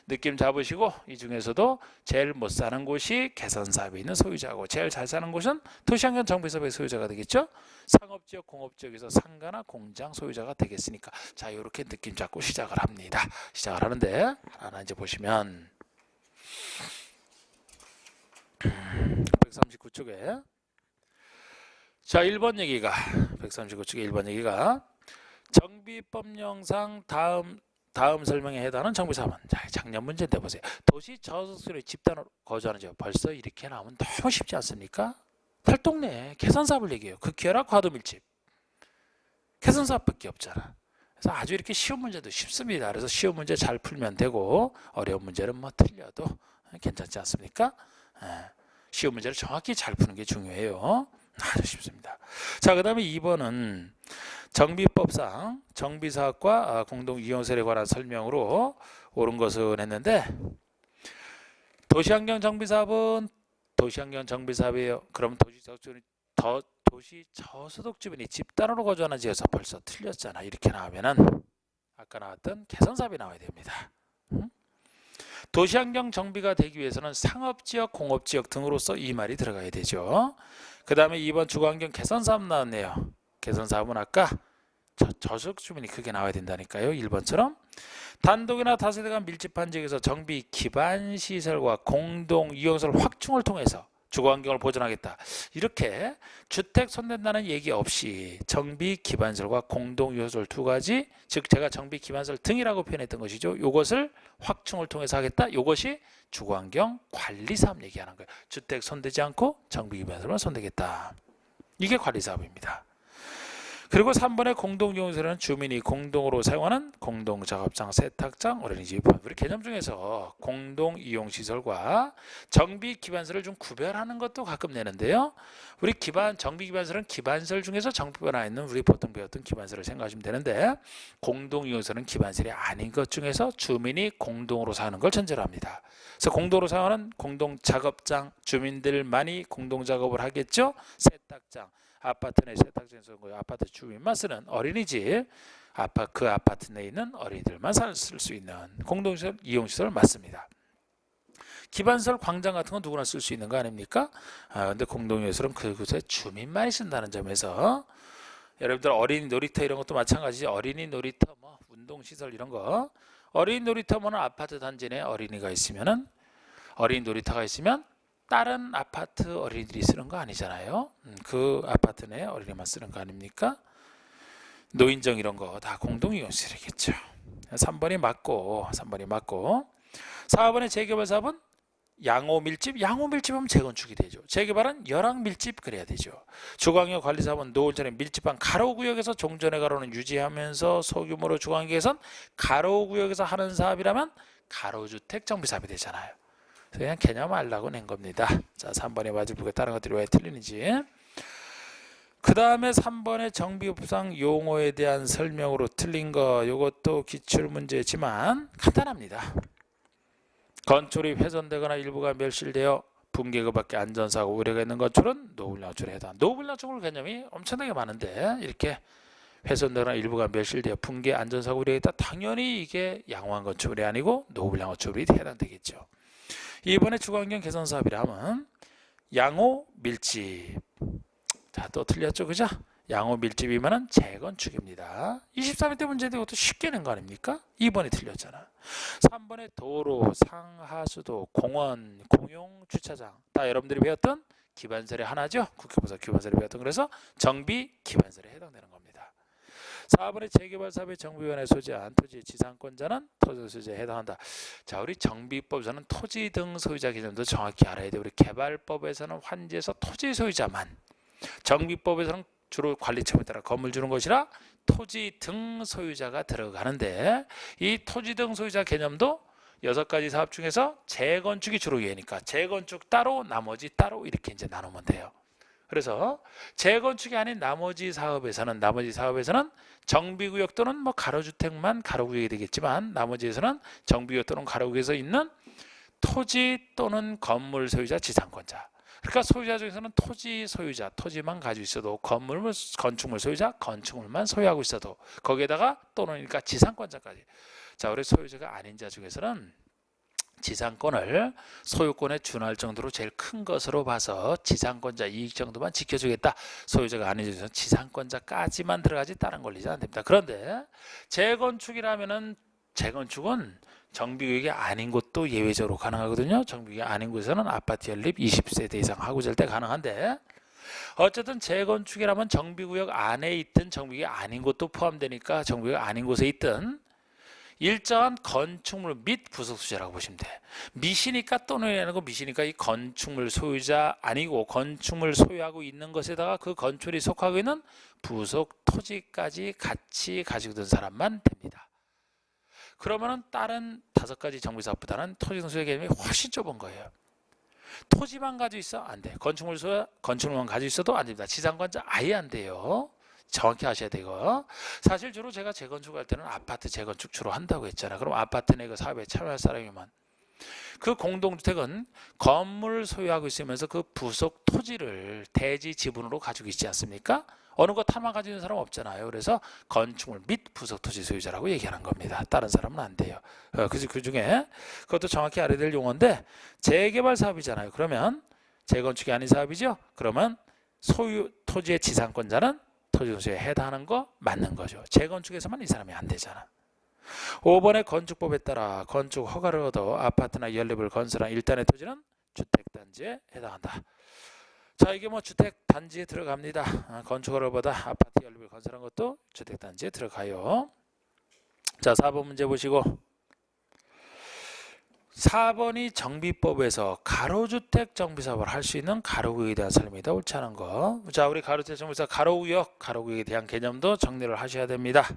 느낌 잡으시고 이 중에서도 제일 못 사는 곳이 개선사업에 있는 소유자고 제일 잘 사는 곳은 도시환경 정비사업의 소유자가 되겠죠. 상업지역, 공업지역에서 상가나 공장 소유자가 되겠으니까 자 이렇게 느낌 잡고 시작을 합니다. 시작을 하는데 하나 이제 보시면 139쪽에 자 1번 얘기가 139쪽에 1번 얘기가 정비법령상 다음 설명에 해당하는 정비사업은 자 작년 문제인데 보세요. 도시 저소득층의 집단으로 거주하는 지역 벌써 이렇게 나오면 너무 쉽지 않습니까? 달동네 개선사업을 얘기해요. 극히 열악 과도 밀집 개선사업밖에 없잖아. 그래서 아주 이렇게 쉬운 문제도 쉽습니다. 그래서 쉬운 문제 잘 풀면 되고 어려운 문제는 뭐 틀려도 괜찮지 않습니까? 쉬운 문제를 정확히 잘 푸는 게 중요해요. 아주 쉽습니다. 자, 그 다음에 2번은 정비법상 정비사업과 공동이용설에 관한 설명으로 옳은 것은 했는데 도시환경 정비사업은 도시환경 정비사업이에요. 그럼 도시 저소득 주민이 집단으로 거주하는 지역에서 벌써 틀렸잖아. 이렇게 나오면은 아까 나왔던 개선사업이 나와야 됩니다. 도시환경 정비가 되기 위해서는 상업지역, 공업지역 등으로서 이 말이 들어가야 되죠. 그 다음에 2번 주거환경 개선사업 나왔네요. 개선사업은 아까 저소득 주민이 크게 나와야 된다니까요. 1번처럼 단독이나 다세대가 밀집한 지역에서 정비 기반시설과 공동이용설 확충을 통해서 주거환경을 보존하겠다. 이렇게 주택 손댄다는 얘기 없이 정비 기반설과 공동이용설 두 가지, 즉 제가 정비 기반설 등이라고 표현했던 것이죠. 이것을 확충을 통해서 하겠다. 이것이 주거환경 관리사업 얘기하는 거예요. 주택 손대지 않고 정비 기반설만 손대겠다. 이게 관리사업입니다. 그리고 3번의 공동이용설은 주민이 공동으로 사용하는 공동작업장, 세탁장, 어린이집, 우리 개념 중에서 공동이용시설과 정비기반설을 좀 구별하는 것도 가끔 내는데요. 우리 정비기반설은 기반설 중에서 정비가 나 있는 우리 보통 배웠던 기반설을 생각하시면 되는데 공동이용설은 기반설이 아닌 것 중에서 주민이 공동으로 사용하는 걸 전제로 합니다. 그래서 공동으로 사용하는 공동작업장, 주민들만이 공동작업을 하겠죠. 세탁장, 아파트 내 세탁장에서 아파트 주민만 쓰는 어린이집, 그 아파트 내에 있는 어린이들만 쓸 수 있는 공동시설, 이용시설 맞습니다. 기반설, 광장 같은 건 누구나 쓸 수 있는 거 아닙니까? 근데 공동이용시설은 그곳에 주민만이 쓴다는 점에서 여러분들 어린이 놀이터 이런 것도 마찬가지지. 어린이 놀이터, 뭐 운동시설 이런 거 어린이 놀이터면 아파트 단지 내에 어린이가 있으면은 어린이 놀이터가 있으면 다른 아파트 어린이들이 쓰는 거 아니잖아요. 그 아파트 내 어린이만 쓰는 거 아닙니까? 노인정 이런 거 다 공동 이용시설이겠죠. 3번이 맞고 4번의 재개발 사업은 양호밀집, 양호밀집하면 재건축이 되죠. 재개발은 열악밀집 그래야 되죠. 주거환경 관리사업은 노후전에 밀집한 가로구역에서 종전의 가로는 유지하면서 소규모로 주거환경에선 가로구역에서 하는 사업이라면 가로주택 정비사업이 되잖아요. 그래서 그냥 개념 알라고 낸 겁니다. 자, 3번에 맞을 부분 다른 것들이 왜 틀리는지. 그 다음에 3번의 정비법상 용어에 대한 설명으로 틀린 거, 이것도 기출문제지만 간단합니다. 건축이 훼손되거나 일부가 멸실되어 붕괴가 밖에 안전사고 우려가 있는 건축은 노후불량축에 해당. 노후불량축 개념이 엄청나게 많은데 이렇게 훼손되거나 일부가 멸실되어 붕괴 안전사고 우려가 있다. 당연히 이게 양호한 건축물이 아니고 노후불량 건축물이 해당되겠죠. 이번에 주거환경 개선 사업이라면 양호 밀집. 자, 또 틀렸죠, 그죠? 양호 밀집이면은 재건축입니다. 23회 때 문제인데 이것도 쉽게 낸 거 아닙니까? 2번이 틀렸잖아. 3번에 도로, 상하수도, 공원, 공용 주차장 다 여러분들이 배웠던 기반설의 하나죠. 국회법상 기반설에 배웠던. 그래서 정비 기반설에 해당되는 겁니다. 4번에 재개발 사업의 정비원에 소지한 토지의 지상권자는 토지 소유자에 해당한다. 자, 우리 정비법에서는 토지 등 소유자 개념도 정확히 알아야 돼. 우리 개발법에서는 환지에서 토지 소유자만, 정비법에서는 주로 관리청에 따라 건물 주는 것이라 토지 등 소유자가 들어가는데, 이 토지 등 소유자 개념도 6가지 사업 중에서 재건축이 주로 유예니까 재건축 따로 나머지 따로 이렇게 이제 나누면 돼요. 그래서 재건축이 아닌 나머지 사업에서는 정비구역 또는 뭐 가로주택만 가로구역이 되겠지만, 나머지에서는 정비구역 또는 가로구역에서 있는 토지 또는 건물 소유자 지상권자. 그러니까 소유자 중에서는 토지 소유자, 토지만 가지고 있어도, 건축물 소유자, 건축물만 소유하고 있어도, 거기에다가 또는 그러니까 지상권자까지. 자, 우리 소유자가 아닌 자 중에서는 지상권을 소유권에 준할 정도로 제일 큰 것으로 봐서 지상권자 이익 정도만 지켜주겠다. 소유자가 아닌 중에서는 지상권자까지만 들어가지 다른 걸리지 않습니다. 그런데 재건축이라면은 재건축은 정비구역이 아닌 곳도 예외적으로 가능하거든요. 정비구역이 아닌 곳에서는 아파트 연립 20세대 이상 하고 잘 때 가능한데, 어쨌든 재건축이라면 정비구역 안에 있든 정비구역이 아닌 곳도 포함되니까 정비구역 아닌 곳에 있든 일정한 건축물 및 부속 소유자라고 보시면 돼. 미시니까 또는 아니고 미시니까 이 건축물 소유자 아니고 건축물 소유하고 있는 것에다가 그 건축물이 속하고 있는 부속 토지까지 같이 가지고 있는 사람만 됩니다. 그러면은 다른 5가지 정비사업보다는 토지 등 소유 개념이 훨씬 좁은 거예요. 토지만 가지고 있어? 안 돼. 건축물만 가지고 있어도 안 됩니다. 지상권자 아예 안 돼요. 정확히 아셔야 되고, 사실 주로 제가 재건축할 때는 아파트 재건축 주로 한다고 했잖아. 그럼 아파트 내 그 사업에 참여할 사람이면, 그 공동주택은 건물을 소유하고 있으면서 그 부속 토지를 대지 지분으로 가지고 있지 않습니까? 어느 것 하나만 가지고 있는 사람 없잖아요. 그래서 건축물 및 부속 토지 소유자라고 얘기하는 겁니다. 다른 사람은 안 돼요. 그래서 그 중에 그것도 정확히 알아야 될 용어인데, 재개발 사업이잖아요. 그러면 재건축이 아닌 사업이죠. 그러면 소유 토지의 지상권자는 토지 소유에 해당하는 거 맞는 거죠. 재건축에서만 이 사람이 안 되잖아. 5번의 건축법에 따라 건축 허가를 얻어 아파트나 연립을 건설한 일단의 토지는 주택단지에 해당한다. 자, 이게 뭐 주택단지에 들어갑니다. 건축 허가를 받아 아파트 연립을 건설한 것도 주택단지에 들어가요. 자, 4번 문제 보시고, 4번이 정비법에서 가로주택 정비사업을 할 수 있는 가로구역에 대한 설명이다. 옳지 않은 거. 자, 우리 가로주택 정비사업 가로구역에 대한 개념도 정리를 하셔야 됩니다.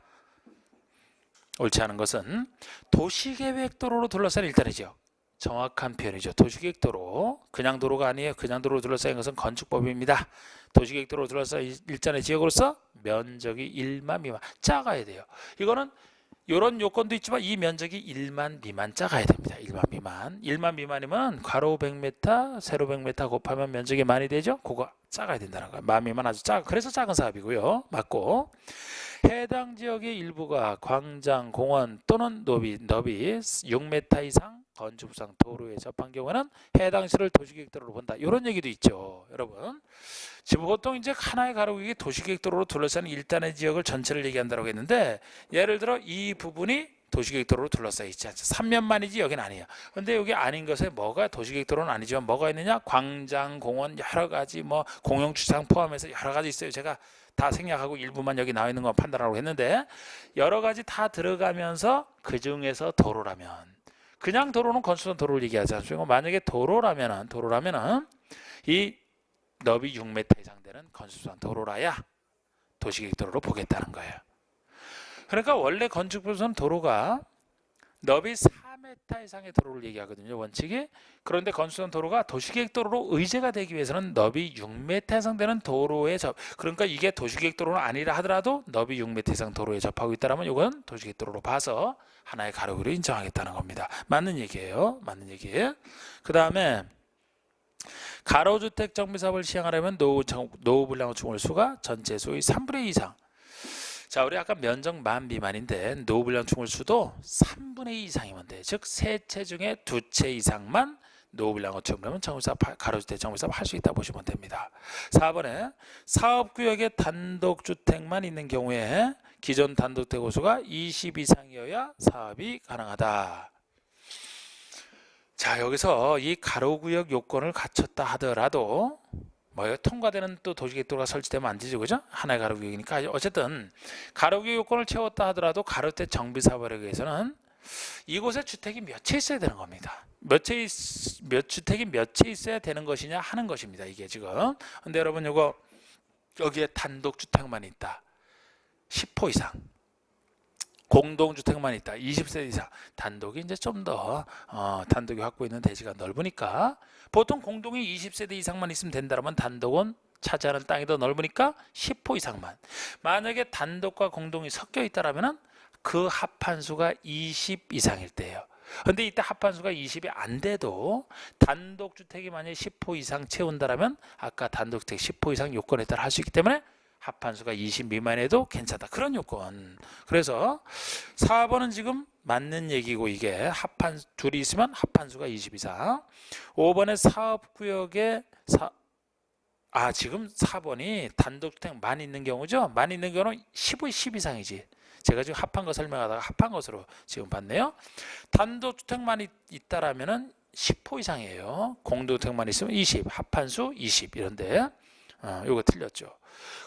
옳지 않은 것은 도시계획도로로 둘러싼 일단의 지역. 정확한 표현이죠. 도시계획도로. 그냥 도로가 아니에요. 그냥 도로로 둘러싸인 것은 건축법입니다. 도시계획도로로 둘러싼 일단의 지역으로서 면적이 1만 미만 작아야 돼요. 이거는 이런 요건도 있지만 이 면적이 1만 미만 작아야 됩니다. 1만 미만. 1만 미만이면 가로 100m, 세로 100m 곱하면 면적이 많이 되죠. 그거 작아야 된다는 거예요. 만 미만 아주 작아. 그래서 작은 사업이고요. 맞고, 해당 지역의 일부가 광장, 공원 또는 너비 6m 이상 건축상 도로에 접한 경우에는 해당 시를 도시계획도로로 본다. 이런 얘기도 있죠. 여러분, 지금 보통 이제 하나의 가로구역이 도시계획도로로 둘러싼 일단의 지역을 전체를 얘기한다고 했는데, 예를 들어 이 부분이 도시계획도로로 둘러싸여 있지 않죠. 3면만이지 여기는 아니에요. 근데 여기 아닌 것에 뭐가 도시계획도로는 아니지만 뭐가 있느냐? 광장, 공원 여러 가지 뭐 공용주차장 포함해서 여러 가지 있어요. 제가 다 생략하고 일부만 여기 나와 있는 거 판단하려고 했는데 여러 가지 다 들어가면서 그 중에서 도로라면 그냥 도로는 건수선 도로를 얘기하지 않습니까? 만약에 도로라면은 이 너비 6m 이상 되는 건수선 도로라야 도시계획도로로 보겠다는 거예요. 그러니까 원래 건축부선 도로가 너비 4m 이상의 도로를 얘기하거든요. 원칙이. 그런데 건수선 도로가 도시계획도로로 의제가 되기 위해서는 너비 6m 이상 되는 도로에 그러니까 이게 도시계획도로는 아니라 하더라도 너비 6m 이상 도로에 접하고 있다면 이건 도시계획도로로 봐서 하나의 가로구를 인정하겠다는 겁니다. 맞는 얘기예요. 맞는 얘기예요. 그 다음에 가로주택 정비사업을 시행하려면 노후 불량 충월 수가 전체 수의 3분의 2 이상. 자, 우리 아까 면적 만 미만인데 노후 불량 충월 수도 3분의 2 이상이면 돼. 즉 세 채 중에 두 채 이상만 노후 불량 어처구니면 가로주택 정비사업 할 수 있다 보시면 됩니다. 4번에 사업구역에 단독주택만 있는 경우에 기존 단독주택 호수가 20 이상이어야 사업이 가능하다. 자, 여기서 이 가로구역 요건을 갖췄다 하더라도 뭐예요? 통과되는 또 도시계획도로가 설치되면 안 되죠, 그죠? 하나의 가로구역이니까. 어쨌든 가로구역 요건을 채웠다 하더라도 가로주택 정비사업에 의해서는 이곳에 주택이 몇 채 있어야 되는 겁니다. 주택이 몇 채 있어야 되는 것이냐 하는 것입니다. 이게 지금. 근데 여러분 여기에 단독주택만 있다. 10호 이상. 공동주택만 있다. 20세대 이상. 단독이 이제 좀 더 단독이 갖고 있는 대지가 넓으니까 보통 공동이 20세대 이상만 있으면 된다면 단독은 차지하는 땅이 더 넓으니까 10호 이상만. 만약에 단독과 공동이 섞여 있다라면은 그 합한수가 20 이상일 때예요. 근데 이때 합한수가 20이 안 돼도 단독주택이 만약에 10호 이상 채운다라면 아까 단독주택 10호 이상 요건에 따라 할 수 있기 때문에 합한수가 20 미만에도 괜찮다. 그런 요건. 그래서 4번은 지금 맞는 얘기고 이게 둘이 있으면 합한수가 20 이상. 5번에 사업구역에 지금 4번이 단독주택만 있는 경우죠. 만 있는 경우는 10의 10 이상이지. 제가 지금 합한 거 설명하다가 합한 것으로 지금 봤네요. 단독주택만 있다라면은 10호 이상이에요. 공동주택만 있으면 20, 합한수 20 이런데 요거 틀렸죠.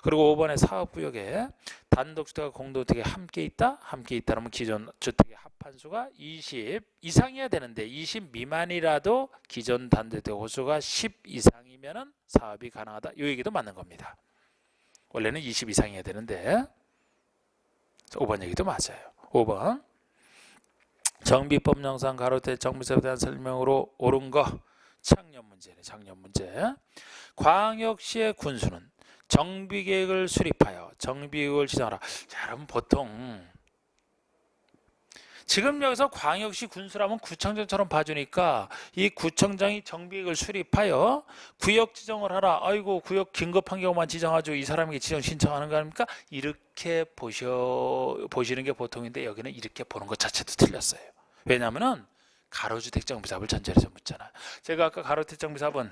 그리고 5번에 사업구역에 단독주택과 공동주택이 함께 있다라면 기존 주택의 합한수가 20 이상이어야 되는데 20 미만이라도 기존 단독주택 호수가 10 이상이면은 사업이 가능하다. 이 얘기도 맞는 겁니다. 원래는 20 이상이어야 되는데 5번 얘기도 맞아요. 5번 정비법령상 가로주택 정비사업에 대한 설명으로 옳은 거 작년 문제네. 작년 문제. 광역시의 군수는 정비계획을 수립하여 정비계획을 지정하라. 자, 여러분 보통 지금 여기서 광역시 군수라면 구청장처럼 봐주니까 이 구청장이 정비계획을 수립하여 구역 지정을 하라. 아이고 구역 긴급한 경우만 지정하죠. 이 사람에게 지정 신청하는 거 아닙니까? 이렇게 보시는 게 보통인데 여기는 이렇게 보는 것 자체도 틀렸어요. 왜냐하면은 가로주택 정비사업을 전제로 해서 묻잖아요. 제가 아까 가로주택 정비사업은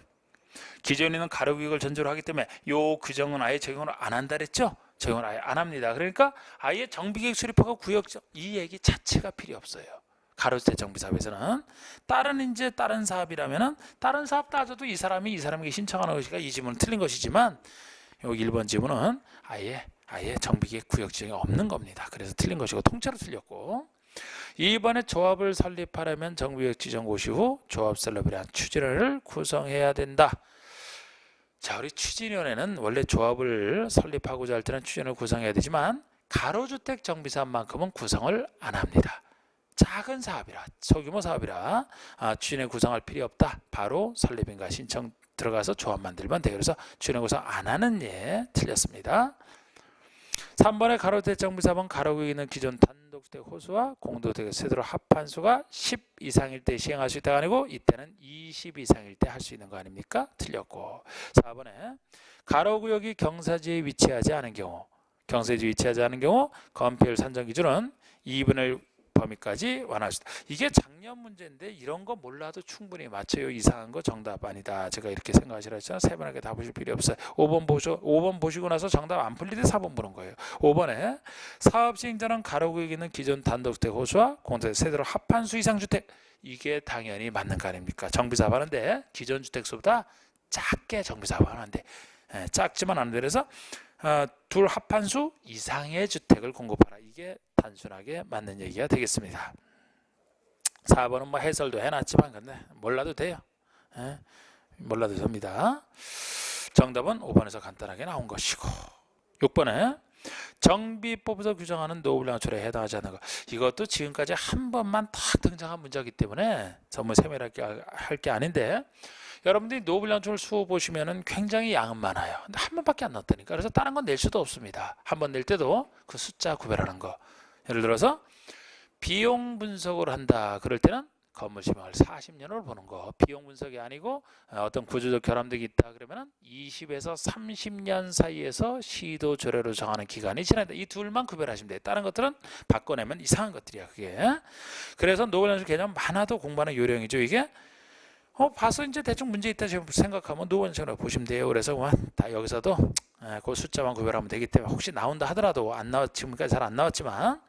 기존에 있는 가로구역을 전제로 하기 때문에 요 규정은 아예 적용을 안 한다 그랬죠? 적용을 아예 안 합니다. 그러니까 아예 정비계획 수립하고 구역 이 얘기 자체가 필요 없어요. 가로주택 정비사업에서는 다른 사업이라면은 다른 사업 따져도 이 사람에게 신청하는 것이니까 이 지문은 틀린 것이지만 여기 1번 지문은 아예 정비계획 구역 지정이 없는 겁니다. 그래서 틀린 것이고 통째로 틀렸고 2번에 조합을 설립하려면 정비계획 지정 고시 후 조합 설립을 위한 추진위원회를 구성해야 된다. 자, 우리 추진위원회는 원래 조합을 설립하고자 할 때는 추진위원회를 구성해야 되지만 가로주택 정비사업만큼은 구성을 안 합니다. 작은 사업이라 소규모 사업이라 추진위원회 구성할 필요 없다. 바로 설립인가 신청 들어가서 조합 만들면 돼요. 그래서 추진위원회 구성 안 하는 예 틀렸습니다. 3번의 가로주택 정비사업은 가로구역에 있는 기존 단독주택 호수와 공동주택 세대로 합한수가 10 이상일 때 시행할 수 있다가 아니고 이때는 20 이상일 때 할 수 있는 거 아닙니까? 틀렸고 4번에 가로구역이 경사지에 위치하지 않은 경우 건폐율 산정 기준은 2분의 1 범위까지 완화할 수 있다. 이게 작년 문제인데 이런 거 몰라도 충분히 맞춰요. 이상한 거 정답 아니다. 제가 이렇게 생각하시라 했잖아요. 세분하게 다 보실 필요 없어요. 5번 보시고 나서 정답 안 풀릴 때 4번 보는 거예요. 5번에 사업 시행자는 가로구역에 있는 기존 단독주택 호수와 공동주택 세대로 합한 수 이상 주택. 이게 당연히 맞는 거 아닙니까? 정비사업하는데 기존 주택수보다 작게 정비사업하는데 작지만 않은데 그래서 둘 합한 수 이상의 주택을 공급하라. 이게 단순하게 맞는 얘기가 되겠습니다. 4번은 뭐 해설도 해놨지만 근데 몰라도 돼요. 몰라도 됩니다. 정답은 5번에서 간단하게 나온 것이고 6번에 정비법에서 규정하는 노후분량초에 해당하지 않는 것. 이것도 지금까지 한 번만 탁 등장한 문제이기 때문에 전부 세밀하게 할 게 아닌데 여러분들이 노후분량초를 수호 보시면은 굉장히 양은 많아요. 근데 한 번밖에 안 넣었다니까. 그래서 다른 건 낼 수도 없습니다. 한 번 낼 때도 그 숫자 구별하는 거. 예를 들어서 비용 분석을 한다. 그럴 때는 건물寿命을 40년으로 보는 거. 비용 분석이 아니고 어떤 구조적 결함들이 있다 그러면은 20에서 30년 사이에서 시도 조례로 정하는 기간이 지난다. 이 둘만 구별하시면 돼요. 다른 것들은 바꿔내면 이상한 것들이야 그게. 그래서 노후분량초 개념 많아도 공부하는 요령이죠 이게. 봐서 이제 대충 문제 있다 생각하면 노후분량초로 보시면 돼요. 그래서 다 여기서도 그 숫자만 구별하면 되기 때문에 혹시 나온다 하더라도 안 나왔 지금까지 잘 안 나왔지만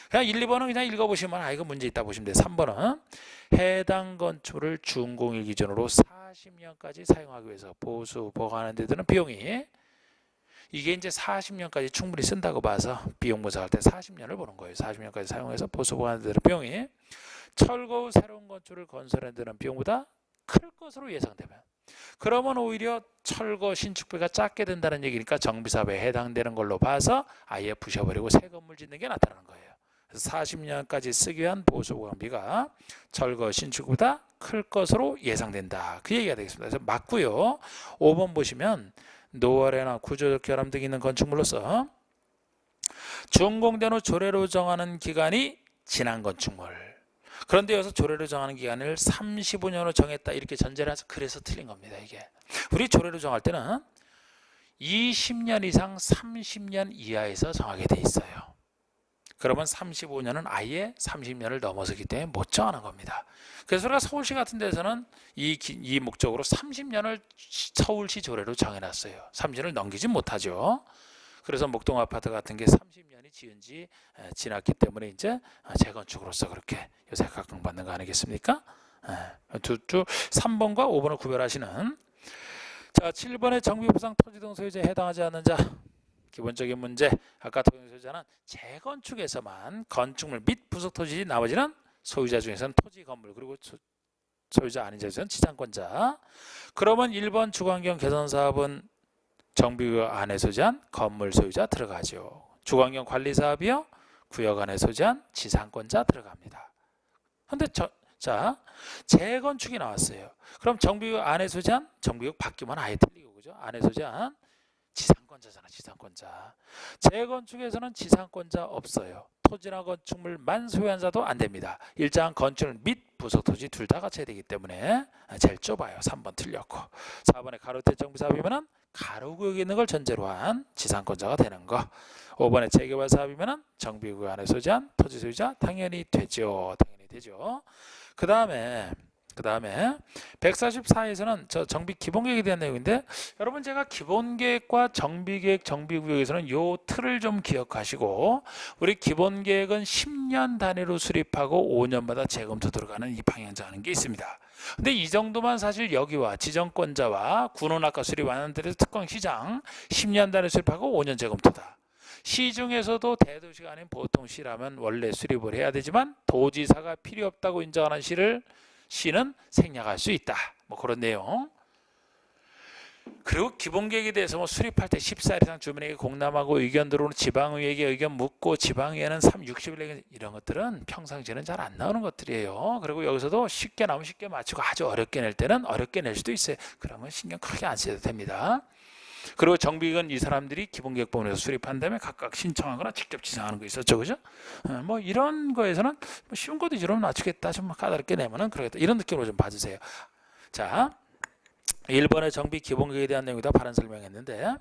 그냥 1, 2번은 그냥 읽어보시면 이거 문제 있다 보시면 돼요. 3번은 해당 건축을 준공일 기준으로 40년까지 사용하기 위해서 보수 보관하는 데 드는 비용이 이게 이제 40년까지 충분히 쓴다고 봐서 비용 분석할 때 40년을 보는 거예요. 40년까지 사용해서 보수 보관하는 데 드는 비용이 철거 후 새로운 건축을 건설하는 데 드는 비용보다 클 것으로 예상되면 그러면 오히려 철거 신축비가 작게 된다는 얘기니까 정비사업에 해당되는 걸로 봐서 아예 부셔버리고 새 건물 짓는 게 낫다는 거예요. 그래서 40년까지 쓰기 위한 보수보강비가 철거 신축보다 클 것으로 예상된다. 그 얘기가 되겠습니다. 그래서 맞고요. 5번 보시면 노후화나 구조적 결함 등이 있는 건축물로서 준공된 후 조례로 정하는 기간이 지난 건축물. 그런데 여기서 조례로 정하는 기간을 35년으로 정했다 이렇게 전제를 해서 그래서 틀린 겁니다. 이게 우리 조례로 정할 때는 20년 이상 30년 이하에서 정하게 돼 있어요. 그러면 35년은 아예 30년을 넘어서기 때문에 못 정하는 겁니다. 그래서 우리가 서울시 같은 데서는 이 목적으로 30년을 서울시 조례로 정해놨어요. 30년을 넘기지 못하죠. 그래서 목동 아파트 같은 게 30년이 지은 지 지났기 때문에 이제 재건축으로서 그렇게 요새 각광받는 거 아니겠습니까? 3번과 5번을 구별하시는. 자, 7번의 정비보상 토지 등 소유자에 해당하지 않는 자. 기본적인 문제. 아까 토지 소유자는 재건축에서만 건축물 및 부속 토지, 나머지는 소유자 중에서는 토지, 건물, 그리고 소유자 아닌 자에서는 지상권자. 그러면 1번 주거환경 개선 사업은 정비구역 안에 소지한 건물 소유자 들어가죠. 주거환경 관리 사업이요. 구역 안에 소지한 지상권자 들어갑니다. 근데 자, 재건축이 나왔어요. 그럼 정비구역 안에 소지한 정비구역 바뀌면 아예 틀리고 그죠? 안에 소지한 지상권자잖아. 지상권자. 재건축에서는 지상권자 없어요. 토지나 건축물만 소유한 자도 안 됩니다. 일정한 건축물 및 부속 토지 둘 다 갖춰야 되기 때문에 제일 좁아요. 3번 틀렸고. 4번에 가로대 정비사업이면은 가로구역에 있는 걸 전제로 한 지상권자가 되는 거. 5번에 재개발 사업이면은 정비구역 안에 소지한 토지 소유자 당연히 되죠. 당연히 되죠. 그 다음에 144에서는 저 정비 기본계획에 대한 내용인데 여러분 제가 기본계획과 정비계획, 정비구역에서는 요 틀을 좀 기억하시고 우리 기본계획은 10년 단위로 수립하고 5년마다 재검토 들어가는 이 방향자하는 게 있습니다. 근데 이 정도만 사실 여기와 지정권자와 군은 아까 수립하는 데서 특광시장 10년 단위 수립하고 5년 재검토다. 시중에서도 대도시가 아닌 보통 시라면 원래 수립을 해야 되지만 도지사가 필요 없다고 인정하는 시는 생략할 수 있다. 뭐 그런 내용. 그리고 기본계획에 대해서 뭐 수립할 때 14일 이상 주민에게 공람하고 의견 들어오는 지방의회에게 의견 묻고 지방의회는 60일 이런 것들은 평상시에는 잘 안 나오는 것들이에요. 그리고 여기서도 쉽게 나오면 쉽게 맞추고 아주 어렵게 낼 때는 어렵게 낼 수도 있어요. 그러면 신경 크게 안 써도 됩니다. 그리고 정비계획은 이 사람들이 기본계획법원에서 수립한 다음에 각각 신청하거나 직접 지정하는 거 있었죠. 그죠? 뭐 이런 거에서는 뭐 쉬운 것도 좀 맞추겠다. 좀 까다롭게 내면은 그러겠다. 이런 느낌으로 좀 봐주세요. 자, 1번의 정비 기본계획에 대한 내용이다. 바른 설명했는데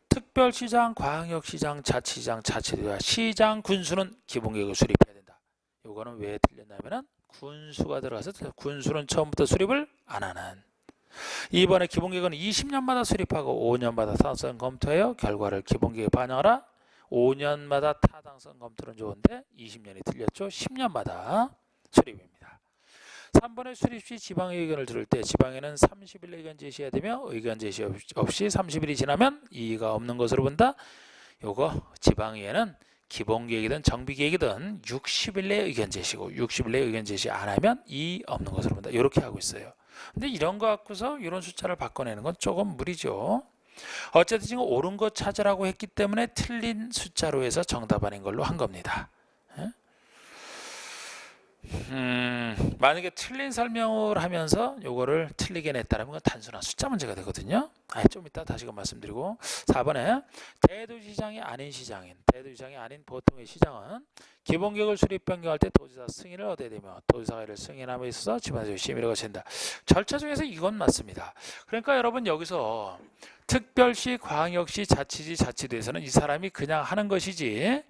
특별시장, 광역시장, 자치시장, 자치도시와 시장 군수는 기본계획을 수립해야 된다. 요거는 왜 틀렸냐면은 군수가 들어가서 군수는 처음부터 수립을 안 하는. 이번에 기본계획은 20년마다 수립하고 5년마다 타당성 검토해요. 결과를 기본계획에 반영하라. 5년마다 타당성 검토는 좋은데 20년이 틀렸죠. 10년마다 수립입니다. 3번의 수립 시 지방의 의견을 들을 때 지방에는 30일 의견 제시해야 되며 의견 제시 없이 30일이 지나면 이의가 없는 것으로 본다. 요거 지방의회는 기본계획이든 정비계획이든 60일 내에 의견 제시고 60일 내에 의견 제시 안 하면 이의 없는 것으로 본다. 이렇게 하고 있어요. 근데 이런 거 갖고서 이런 숫자를 바꿔내는 건 조금 무리죠. 어쨌든 지금 옳은 거 찾으라고 했기 때문에 틀린 숫자로 해서 정답 아닌 걸로 한 겁니다. 만약에 틀린 설명을 하면서 요거를 틀리게 냈다면 그건 단순한 숫자 문제가 되거든요. 좀 이따 다시금 말씀드리고 4번에 대도시장이 아닌 시장인 대도시장이 아닌 보통의 시장은 기본계획을 수립 변경할 때 도지사 승인을 얻어야 되며 도지사가 이를 승인함에 있어서 지방에서 심의를 거친다. 절차 중에서 이건 맞습니다. 그러니까 여러분 여기서 특별시, 광역시, 자치지, 자치도에서는 이 사람이 그냥 하는 것이지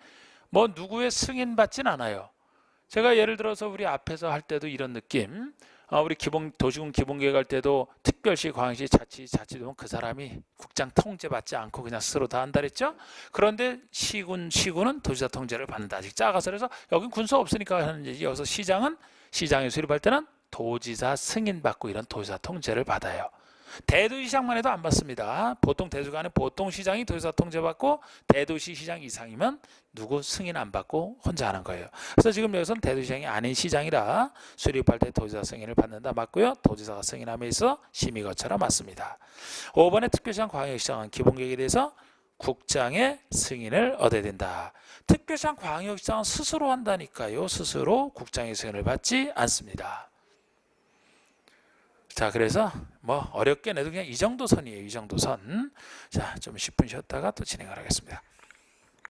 뭐 누구의 승인 받진 않아요. 제가 예를 들어서 우리 앞에서 할 때도 이런 느낌, 우리 도시군 기본계획 할 때도 특별시, 광역시, 자치도면 그 사람이 국장 통제 받지 않고 그냥 스스로 다 한다 그랬죠. 그런데 시군은 도지사 통제를 받는다. 아직 작아서. 그래서 여긴 군수 없으니까 하는 얘기. 여기서 시장에 수립할 때는 도지사 승인 받고 이런 도지사 통제를 받아요. 대도시장만 해도 안 받습니다. 보통 대도시장은 보통 시장이 도지사 통제받고 대도시 시장 이상이면 누구 승인 안 받고 혼자 하는 거예요. 그래서 지금 여기서는 대도시장이 아닌 시장이라 수립할 때 도지사 승인을 받는다 맞고요. 도지사가 승인함에 있어 심의 거쳐라 맞습니다. 5번의 특별시장 광역시장은 기본계획에 대해서 국장의 승인을 얻어야 된다. 특별시장 광역시장은 스스로 한다니까요. 스스로 국장의 승인을 받지 않습니다. 자, 그래서 뭐 어렵게 내도 그냥 이 정도 선이에요. 이 정도 선. 자, 좀 10분 쉬었다가 또 진행을 하겠습니다.